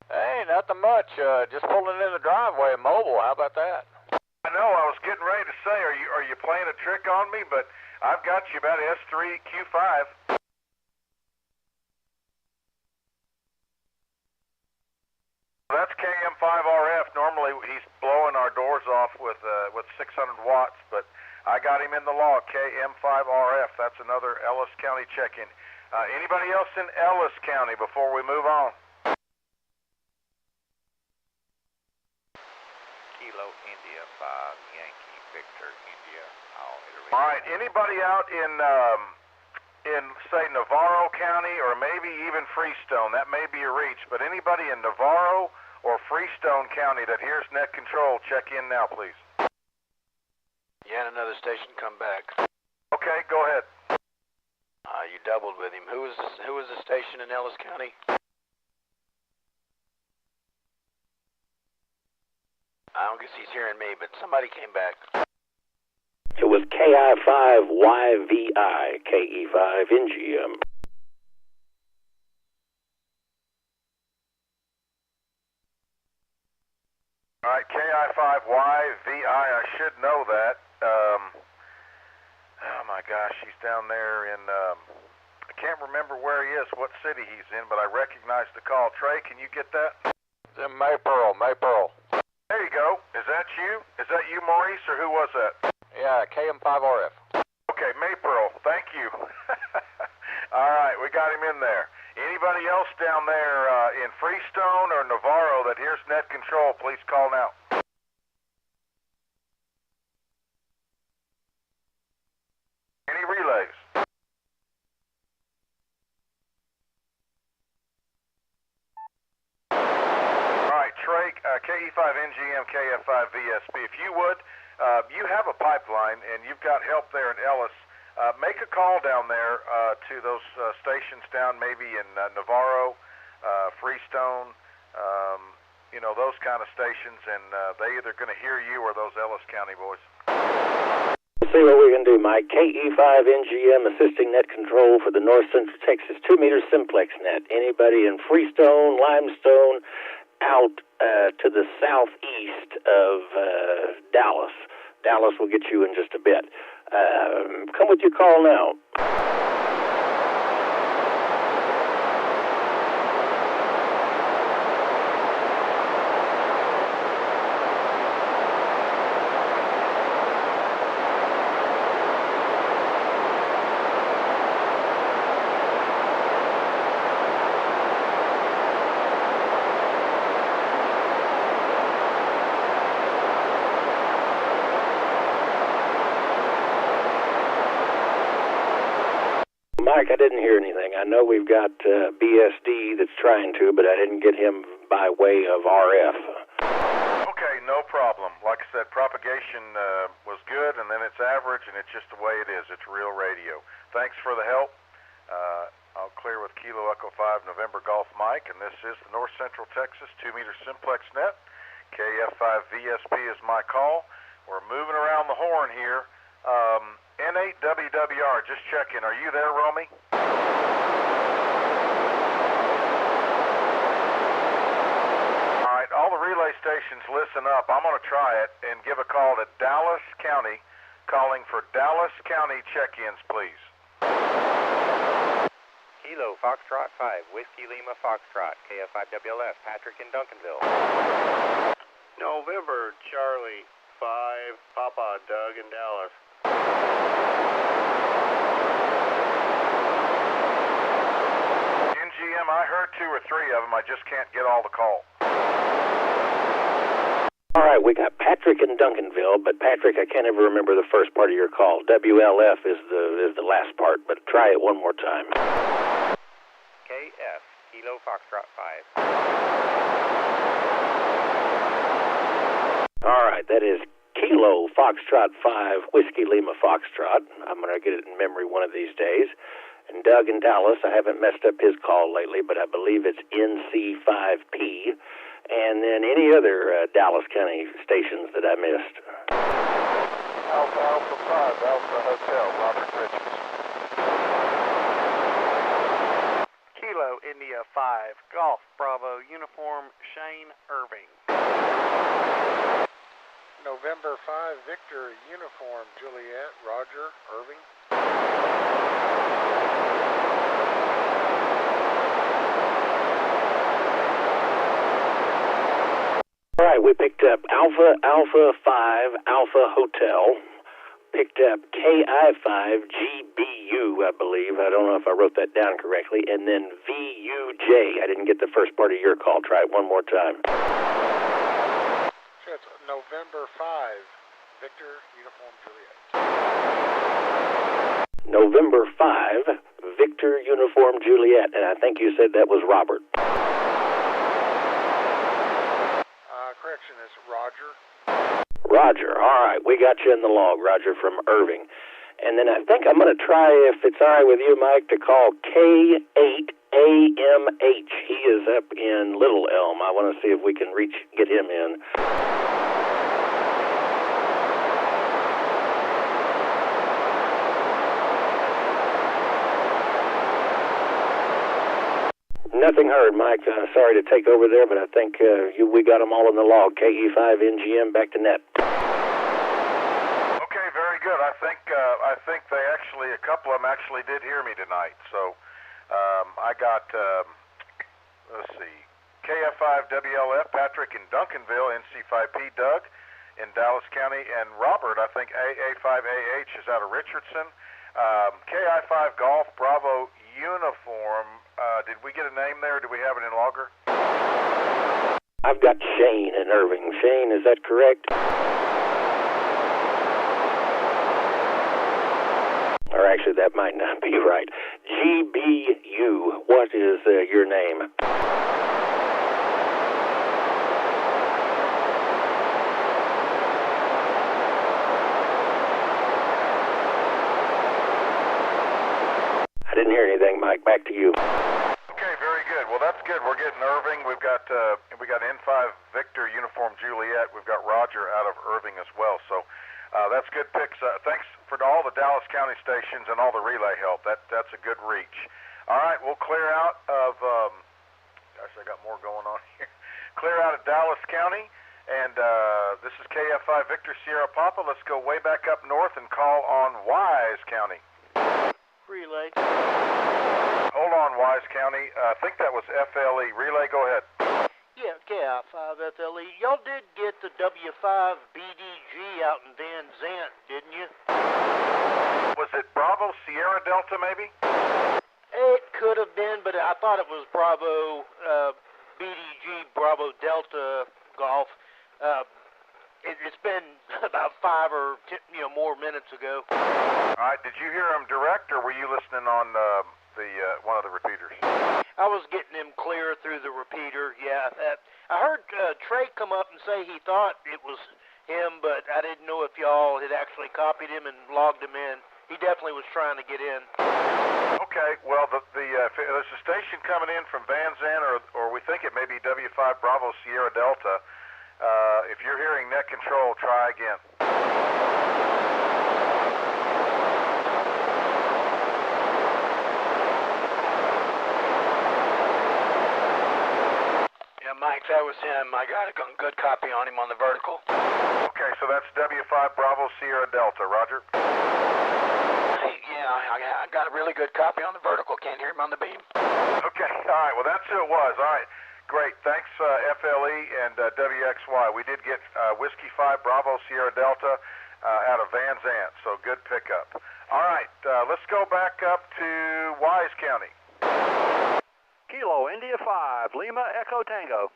Hey, not nothing much. Just pulling in the driveway, mobile. How about that? I know. I was getting ready to say, are you playing a trick on me? But I've got you about S3 Q5. That's KM5RF. Normally he's blowing our doors off with 600 watts, but I got him in the log. KM5RF. That's another Ellis County check-in. Anybody else in Ellis County before we move on? Kilo India 5 Yankee Victor India. All right. Anybody out in say Navarro County or maybe even Freestone? That may be a reach, but anybody in Navarro or Freestone County that hears net control, check in now, please. Yeah, and another station, come back. Okay, go ahead. You doubled with him. Who was the station in Ellis County? I don't guess he's hearing me, but somebody came back. It was KI5YVI, KE5NGM. All right, KI5YVI, I should know that. Oh my gosh, he's down there in, I can't remember where he is, what city he's in, but I recognize the call. Trey, can you get that? It's in Maypearl. There you go. Is that you? Is that you, Maurice, or who was that? Yeah, KM5RF. Okay, Maypearl, thank you. All right, we got him in there. Anybody else down there in Freestone or Navarro that hears net control, please call now. Any relays? All right, Trey, KE5NGM, KF5VSB, if you would, you have a pipeline and you've got help there in Ellis. Make a call down there to those stations down maybe in Navarro, Freestone, you know, those kind of stations, and they either going to hear you or those Ellis County boys. Let's see what we can do, Mike. KE5NGM assisting net control for the North Central Texas 2-meter Simplex net. Anybody in Freestone, Limestone, out to the southeast of Dallas. Dallas will get you in just a bit. Come with your call now. Mike, I didn't hear anything. I know we've got BSD that's trying to, but I didn't get him by way of RF. Okay, no problem. Like I said, propagation was good, and then it's average, and it's just the way it is. It's real radio. Thanks for the help. I'll clear with Kilo Echo 5 November Golf Mike, and this is the North Central Texas 2-meter Simplex net. KF5VSB is my call. We're moving around the horn here. N8WWR, just checking. Are you there, Romy? All right, all the relay stations, listen up. I'm going to try it and give a call to Dallas County, calling for Dallas County check-ins, please. Kilo Foxtrot 5, Whiskey Lima Foxtrot, KF5WLF, Patrick in Duncanville. November Charlie 5, Papa Doug in Dallas. NGM, I heard 2 or 3 of them. I just can't get all the call. All right, we got Patrick in Duncanville, but Patrick, I can't ever remember the first part of your call. WLF is the last part, but try it one more time. KF, Kilo Foxtrot 5. All right, that is Kilo Foxtrot 5, Whiskey Lima Foxtrot. I'm going to get it in memory one of these days. And Doug in Dallas, I haven't messed up his call lately, but I believe it's NC5P. And then any other Dallas County stations that I missed. Alpha 5, Alpha Hotel, Robert Richards. Kilo India 5, Golf, Bravo, Uniform, Shane Irving. November 5, Victor, Uniform, Juliet, Roger, Irving. All right, we picked up Alpha 5 Alpha Hotel, picked up KI5GBU, I believe. I don't know if I wrote that down correctly, and then VUJ. I didn't get the first part of your call. Try it one more time. Sure, it's November 5, Victor, Uniform, Juliet. November 5, Victor, Uniform, Juliet, and I think you said that was Robert. Correction is Roger. Roger, all right. We got you in the log, Roger, from Irving. And then I think I'm going to try, if it's all right with you, Mike, to call K8AMH. He is up in Little Elm. I want to see if we can get him in. Nothing heard, Mike. Sorry to take over there, but I think we got them all in the log. KE5NGM, back to net. Okay, very good. I think they actually, a couple of them actually did hear me tonight. So I got, let's see, KF5WLF, Patrick in Duncanville, NC5P, Doug in Dallas County, and Robert, I think AA5AH is out of Richardson. KI5 Golf, Bravo, Uniform. Did we get a name there? Do we have it in logger? I've got Shane in Irving. Shane, is that correct? Or actually, that might not be right. GBU, what is your name? I didn't hear anything, Mike. Back to you. Okay, very good. Well, that's good. We're getting Irving. We've got N5 Victor, Uniform Juliet. We've got Roger out of Irving as well. So that's good picks. Thanks for all the Dallas County stations and all the relay help. That's a good reach. All right, we'll clear out of. Gosh, I got more going on here. Clear out of Dallas County, and this is KF5 Victor Sierra Papa. Let's go way back up north and call on Wise County. Relay. Hold on, Wise County. I think that was FLE. Relay, go ahead. Yeah, KI5 FLE. Y'all did get the W5 BDG out in Van Zant, didn't you? Was it Bravo Sierra Delta, maybe? It could have been, but I thought it was Bravo BDG Bravo Delta Golf. It's been about 5 or 10, more minutes ago. All right. Did you hear him direct, or were you listening on one of the repeaters? I was getting him clear through the repeater. Yeah. I heard Trey come up and say he thought it was him, but I didn't know if y'all had actually copied him and logged him in. He definitely was trying to get in. Okay. Well, if there's a station coming in from Van Zandt, or we think it may be W5 Bravo Sierra Delta. If you're hearing net control, try again. Yeah, Mike, that was him. I got a good copy on him on the vertical. Okay, so that's W5 Bravo Sierra Delta. Roger. Yeah, I got a really good copy on the vertical. Can't hear him on the beam. Okay, all right. Well, that's who it was. All right. Great. Thanks, FLE and WXY. We did get Whiskey 5 Bravo Sierra Delta out of Van Zant, so good pickup. All right, let's go back up to Wise County. Kilo India 5, Lima Echo Tango.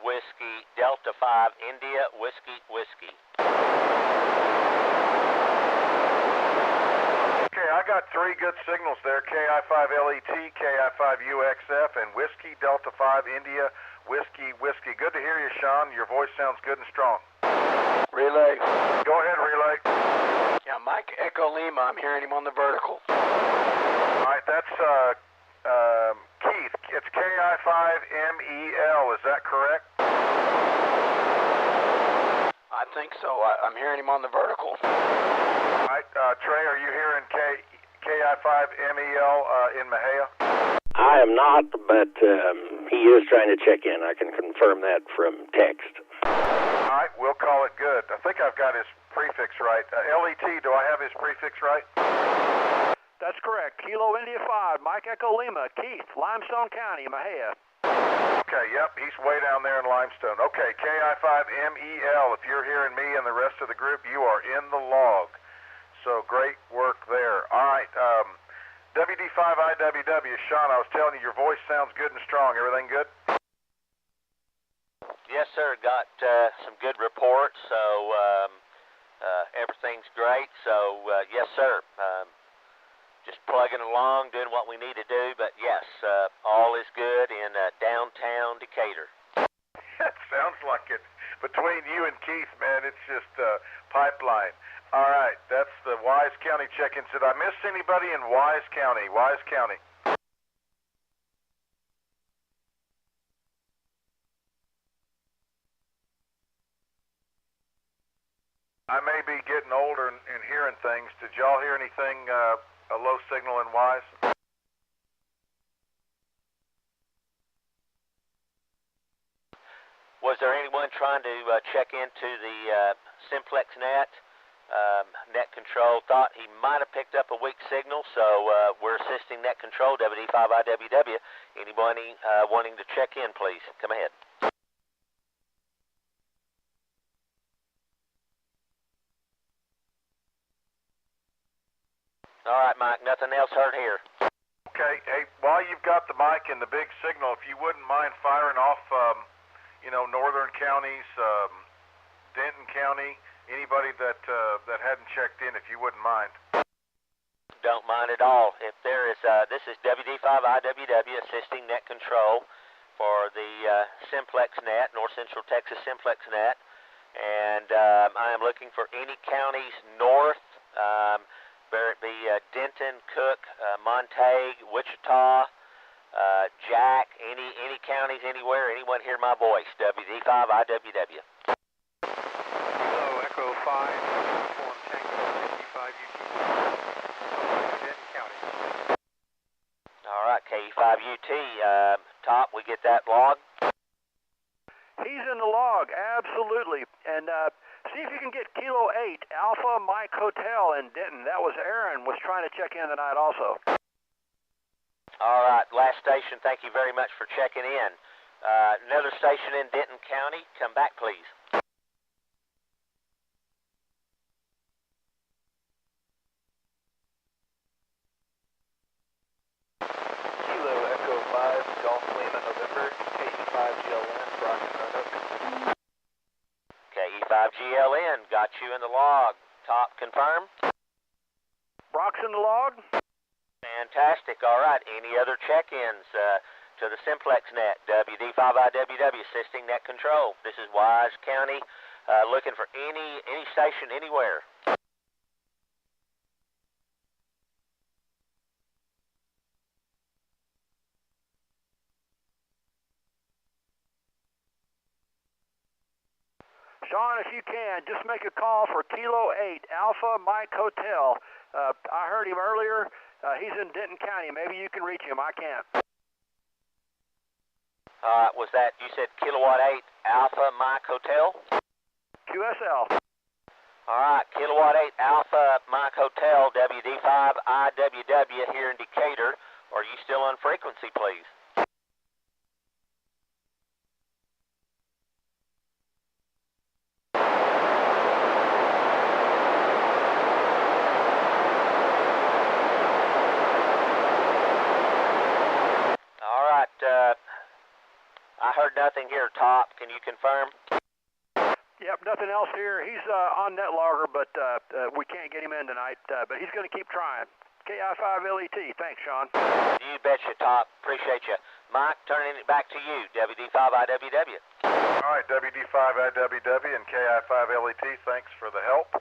Whiskey Delta 5 India Whiskey. Okay, I got 3 good signals there, KI5LET, KI5UXF, and Whiskey Delta 5 India Whiskey. Good to hear you, Sean. Your voice sounds good and strong. Relay. Go ahead, Relay. Yeah, Mike Echo Lima. I'm hearing him on the vertical. All right, that's Keith. It's KI5MEL. Is that correct? I think so. I'm hearing him on the vertical. All right, Trey, are you hearing KI5MEL in Mejia? I am not, but he is trying to check in. I can confirm that from text. All right, we'll call it good. I think I've got his prefix right. LET, do I have his prefix right? That's correct. Kilo India 5, Mike Echo Lima, Keith, Limestone County, Mejia. Okay, yep, he's way down there in Limestone. Okay, KI5MEL, if you're hearing me and the rest of the group, you are in the log. So great work there. All right, WD5IWW, Sean, I was telling you, your voice sounds good and strong. Everything good? Yes, sir. Got some good reports, so everything's great. So, yes, sir. Just plugging along, doing what we need to do. But, yes, all is good in downtown Decatur. That sounds like it. Between you and Keith, man, it's just pipeline. All right, that's the Wise County check-in. Did I miss anybody in Wise County? Wise County. I may be getting older and hearing things. Did y'all hear anything, a low signal in Wise? Was there anyone trying to check into the Simplex net? Net control thought he might have picked up a weak signal, so we're assisting net control, WD5IWW. Anybody wanting to check in, please, come ahead. All right, Mike, nothing else heard here. Okay, hey, while you've got the mic and the big signal, if you wouldn't mind firing off, northern counties, Denton County, anybody that hadn't checked in, if you wouldn't mind. Don't mind at all. If there is, this is WD5IWW assisting net control for the Simplex net, North Central Texas Simplex net, and I am looking for any counties north, whether it be Denton, Cook, Montague, Wichita, Jack, any counties, anywhere, anyone hear my voice, WD5IWW. Hello, Echo 5, Uniform Tango 55 UT, Denton County. All right, KE5UT, Top, we get that log? He's in the log, absolutely. And see if you can get Kilo 8, Alpha Mike Hotel in Denton. That was Aaron, was trying to check in tonight also. All right, last station, thank you very much for checking in. Another station in Denton County, come back, please. Kilo Echo 5, Golf Lima November, KE5GLN, Brockton Roanoke. KE5GLN, got you in the log. Top, confirm? Brock's in the log? Fantastic. All right. Any other check-ins to the Simplex net? WD5IWW assisting net control. This is Wise County, looking for any station anywhere. Sean, if you can, just make a call for Kilo 8, Alpha Mike Hotel. I heard him earlier. He's in Denton County. Maybe you can reach him. I can't. Was that, you said Kilowatt 8 Alpha Mike Hotel? QSL. All right, Kilowatt 8 Alpha Mike Hotel, WD5IWW here in Decatur. Are you still on frequency, please? I heard nothing here, Top. Can you confirm? Yep, nothing else here. He's on NetLogger, but we can't get him in tonight. But he's going to keep trying. KI5LET. Thanks, Sean. You betcha, Top. Appreciate you. Mike, turning it back to you. WD5IWW. All right, WD5IWW and KI5LET. Thanks for the help.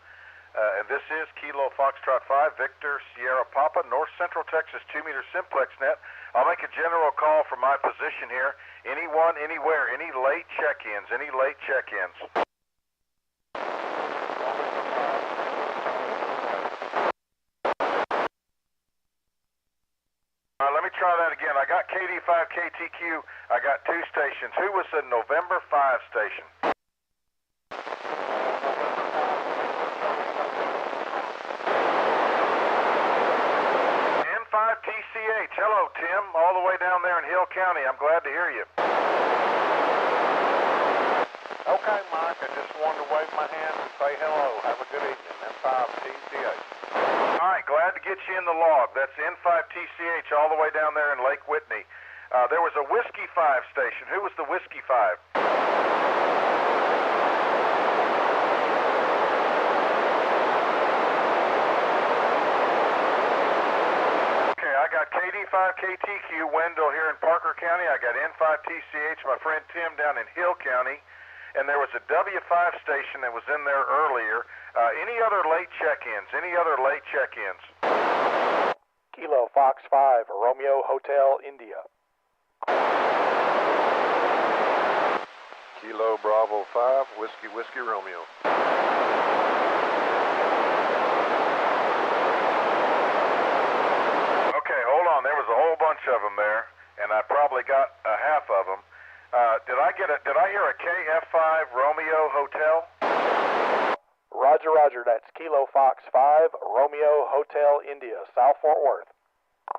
And this is Kilo Foxtrot 5, Victor Sierra Papa, North Central Texas 2-meter Simplex net. I'll make a general call from my position here. Anyone, anywhere, any late check-ins, try that again. I got KD5KTQ. I got 2 stations. Who was the November 5 station? N5TCH. Hello, Tim. All the way down there in Hill County. I'm glad to hear you. Okay, Mike, I just wanted to wave my hand and say hello. Have a good evening. N5TCH. All right, glad to get you in the log. That's N5TCH all the way down there in Lake Whitney. There was a Whiskey 5 station. Who was the Whiskey 5? Okay, I got KD5KTQ, Wendell here in Parker County. I got N5TCH, my friend Tim down in Hill County. And there was a W5 station that was in there earlier. Any other late check-ins? Any other late check-ins? Kilo Fox 5, Romeo Hotel, India. Kilo Bravo 5, Whiskey Romeo. Okay, hold on. There was a whole bunch of them there, and I probably got a half of them. Did I hear a KF5 Romeo Hotel? Roger, that's Kilo Fox 5, Romeo Hotel, India, South Fort Worth.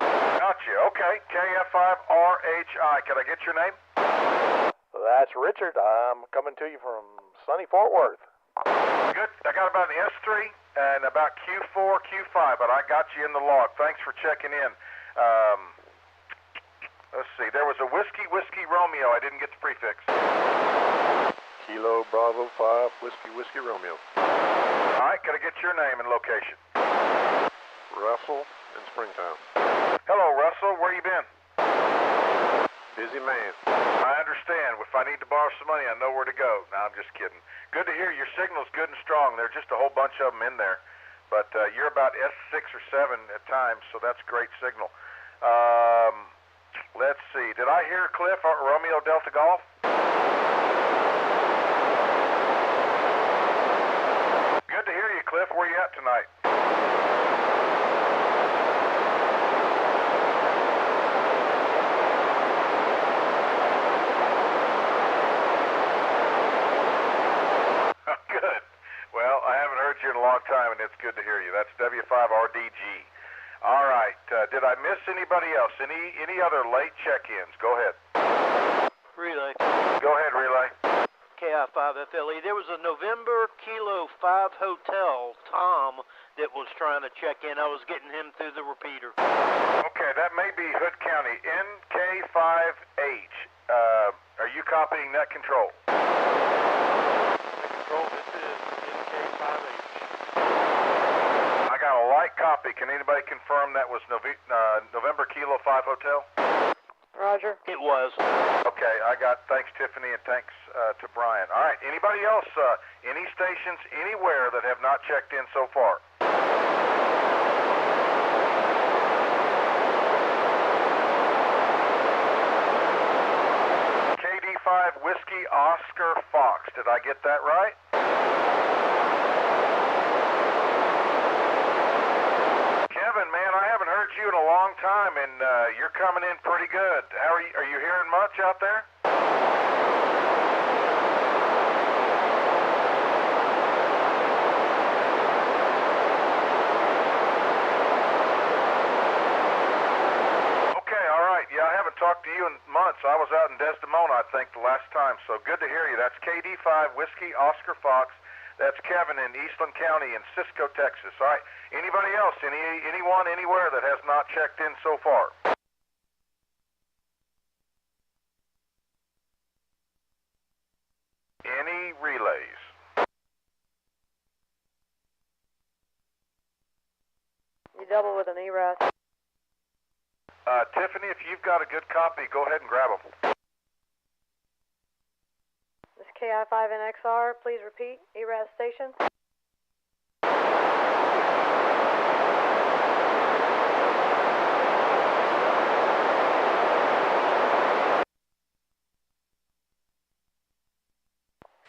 Gotcha, okay. KF5RHI. Can I get your name? That's Richard. I'm coming to you from sunny Fort Worth. Good. I got about an S3 and about Q4, Q5, but I got you in the log. Thanks for checking in. Let's see. There was a Whiskey Romeo. I didn't get the prefix. Kilo Bravo 5, Whiskey Romeo. All right. Can I get your name and location? Russell in Springtown. Hello, Russell. Where you been? Busy man. I understand. If I need to borrow some money, I know where to go. No, I'm just kidding. Good to hear. Your signal's good and strong. There's just a whole bunch of them in there. But you're about S6 or 7 at times, so that's great signal. Let's see. Did I hear Cliff Romeo Delta Golf? Good to hear you, Cliff. Where you at tonight? Good. Well, I haven't heard you in a long time, and it's good to hear you. That's W5RDG. All right. Did I miss anybody else? Any other late check-ins? Go ahead. Relay. Go ahead, Relay. KI5FLE. There was a November Kilo 5 Hotel, Tom, that was trying to check in. I was getting him through the repeater. Okay, that may be Hood County. NK5H. Are you copying net control? Net control, this is NK5H. I got a light copy. Can anybody confirm that was November Kilo 5 Hotel? Roger. It was. Okay, I got thanks, Tiffany, and thanks to Brian. All right, anybody else, any stations anywhere that have not checked in so far? KD5 Whiskey Oscar Fox. Did I get that right? Kevin, man, I haven't heard you in a long time, and you're coming in pretty good. How are you? Are you hearing much out there? Okay, all right. Yeah, I haven't talked to you in months. I was out in Desdemona, I think, the last time, so good to hear you. That's KD5 Whiskey Oscar Fox. That's Kevin in Eastland County in Cisco, Texas. All right. Anybody else? Anyone anywhere that has not checked in so far? Any relays? You double with an ERAS. Tiffany, if you've got a good copy, go ahead and grab them. This is KI5NXR. Please repeat. ERAS station.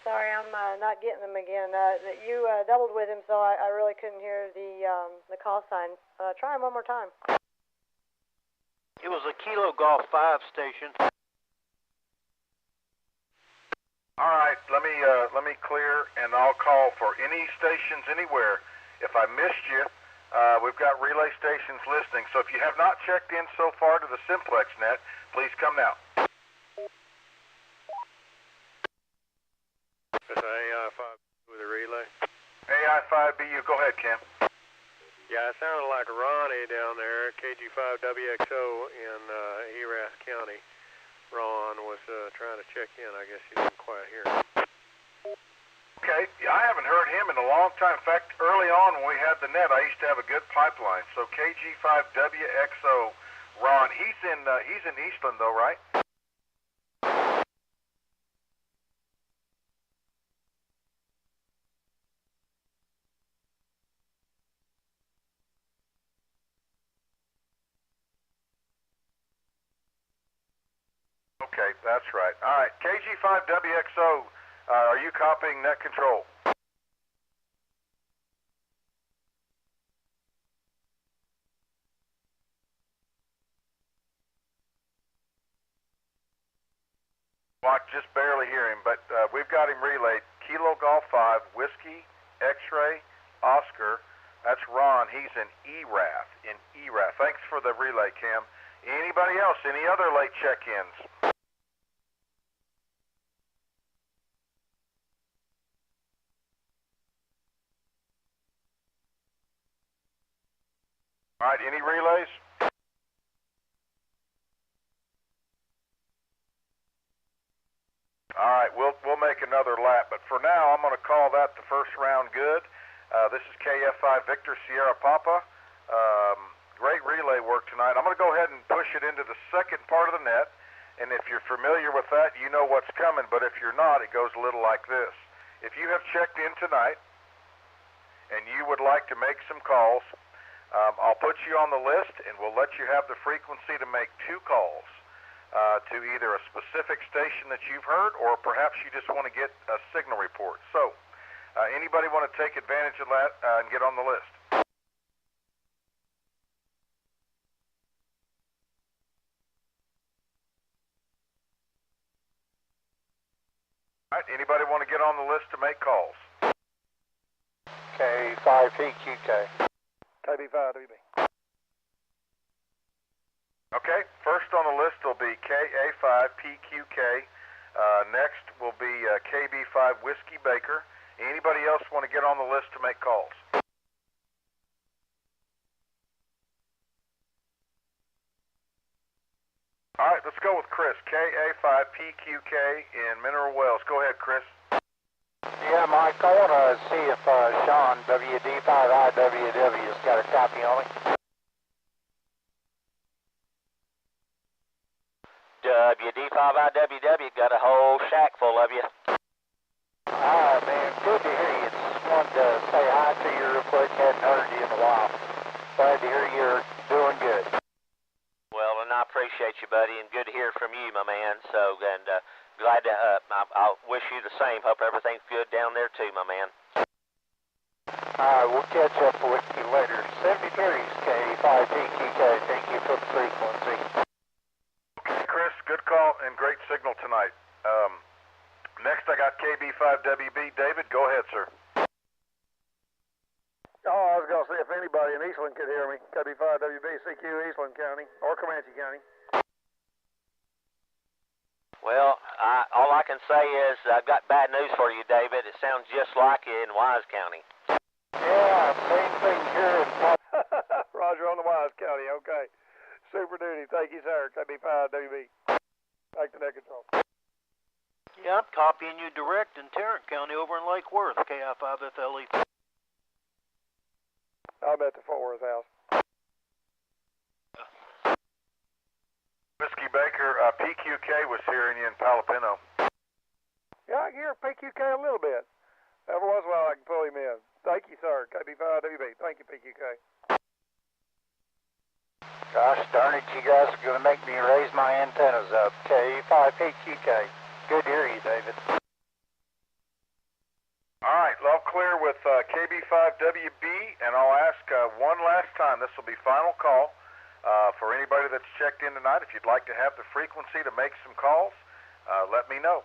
Sorry, I'm not getting them again. You doubled with him, so I really couldn't hear the call sign. Try him one more time. It was a Kilo Golf 5 station. All right, let me clear, and I'll call for any stations anywhere. If I missed you, we've got relay stations listening. So if you have not checked in so far to the Simplex net, please come now. This is AI5 with a relay. AI5BU, go ahead, Cam. Yeah, it sounded like Ronnie down there, KG5WXO in Erath County. Ron was trying to check in. I guess he didn't quite hear him. Okay, yeah, I haven't heard him in a long time. In fact, early on when we had the net, I used to have a good pipeline. So KG5WXO, Ron, he's in Eastland though, right? Okay, that's right. All right, KG5WXO, are you copying net control? Well, I just barely hear him, but we've got him relayed. Kilo Golf 5, Whiskey, X-Ray, Oscar. That's Ron. He's in Erath. Thanks for the relay, Cam. Anybody else? Any other late check-ins? All right, any relays? All right, we'll make another lap, but for now, I'm going to call that the first round good. This is KF5 Victor Sierra Papa. Great relay work tonight. I'm going to go ahead and push it into the second part of the net, and if you're familiar with that, you know what's coming, but if you're not, it goes a little like this. If you have checked in tonight, and you would like to make some calls, I'll put you on the list, and we'll let you have the frequency to make 2 calls to either a specific station that you've heard, or perhaps you just want to get a signal report. So, anybody want to take advantage of that and get on the list? All right, anybody want to get on the list to make calls? K5PQK. KB5WB. Okay, first on the list will be KA5PQK. Next will be KB5 Whiskey Baker. Anybody else want to get on the list to make calls? All right, let's go with Chris. KA5PQK in Mineral Wells. Go ahead, Chris. Yeah, Mike, I want to see if Sean, WD5IWW, has got a copy on it. WD5IWW got a whole shack full of you. Ah, man, good to hear you. Just wanted to say hi to you real quick. Hadn't heard you in a while. Glad to hear you're doing good. Well, and I appreciate you, buddy, and good to hear from you, my man. So, and glad to, I'll wish you the same. Hope everything's good down there, too, my man. All right, we'll catch up with you later. 73's K5PQK. Thank you for the frequency. Okay, Chris, good call and great signal tonight. Next, I got KB5WB. David, go ahead, sir. Oh, I was going to see if anybody in Eastland could hear me. KB5WB, CQ, Eastland County, or Comanche County. Well, all I can say is I've got bad news for you, David. It sounds just like you in Wise County. Yeah, same thing here in Roger on the Wise County, okay. Super duty. Thank you, sir. KB5WB. Back to net control. Yeah, I'm copying you direct in Tarrant County over in Lake Worth, KI5FLE. I'm at the Fort Worth house. Whiskey Baker, PQK was hearing you in Palapino. Yeah, I can hear PQK a little bit. Every once in a while I can pull him in. Thank you, sir. KB5WB. Thank you, PQK. Gosh darn it, you guys are going to make me raise my antennas up. K5PQK. Good to hear you, David. All right, well, clear with KB5WB, and I'll ask one last time. This will be final call. For anybody that's checked in tonight, if you'd like to have the frequency to make some calls, let me know.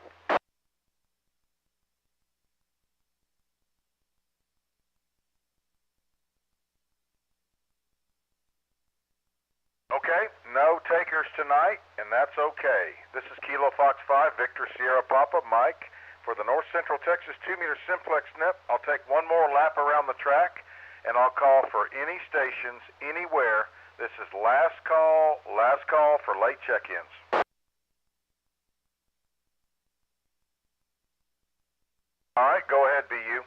Okay, no takers tonight, and that's okay. This is Kilo Fox 5, Victor Sierra Papa, Mike, for the North Central Texas 2-meter Simplex NIP. I'll take one more lap around the track, and I'll call for any stations, anywhere. This is last call for late check-ins. All right, go ahead, BU.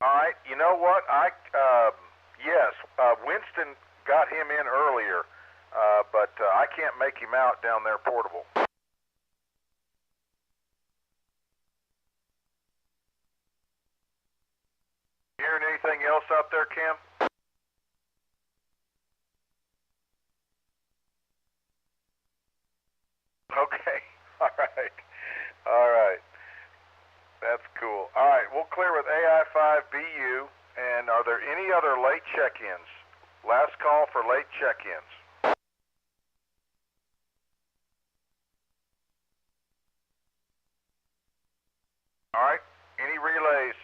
All right, you know what? Yes, Winston got him in earlier, but I can't make him out down there portable. Hearing anything else out there, Kim? Okay, all right. That's cool. All right, we'll clear with AI5BU. And are there any other late check-ins? Last call for late check-ins. All right, any relays?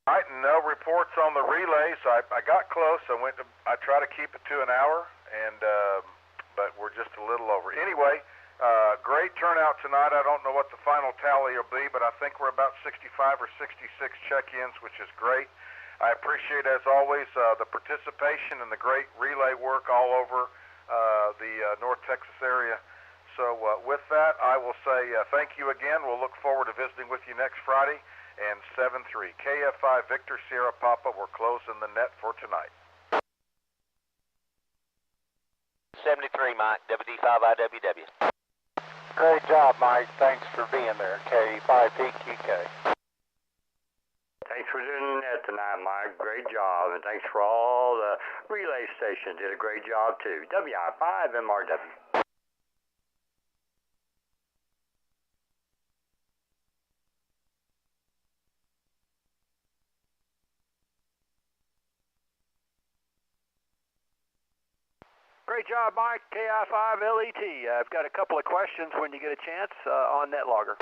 All right, no reports on the relays. I got close. I try to keep it to an hour, and but we're just a little over. Anyway, great turnout tonight. I don't know what the final tally will be, but I think we're about 65 or 66 check-ins, which is great. I appreciate, as always, the participation and the great relay work all over the North Texas area. So with that, I will say thank you again. We'll look forward to visiting with you next Friday. And 7-3, KF5 Victor Sierra Papa, we're closing the net for tonight. 73, Mike, WD5IWW. Great job, Mike. Thanks for being there, K5PQK. Thanks for doing the net tonight, Mike. Great job. And thanks for all the relay stations. Did a great job, too. WI5MRW. Great job, Mike. KI5LET. I've got a couple of questions when you get a chance on NetLogger.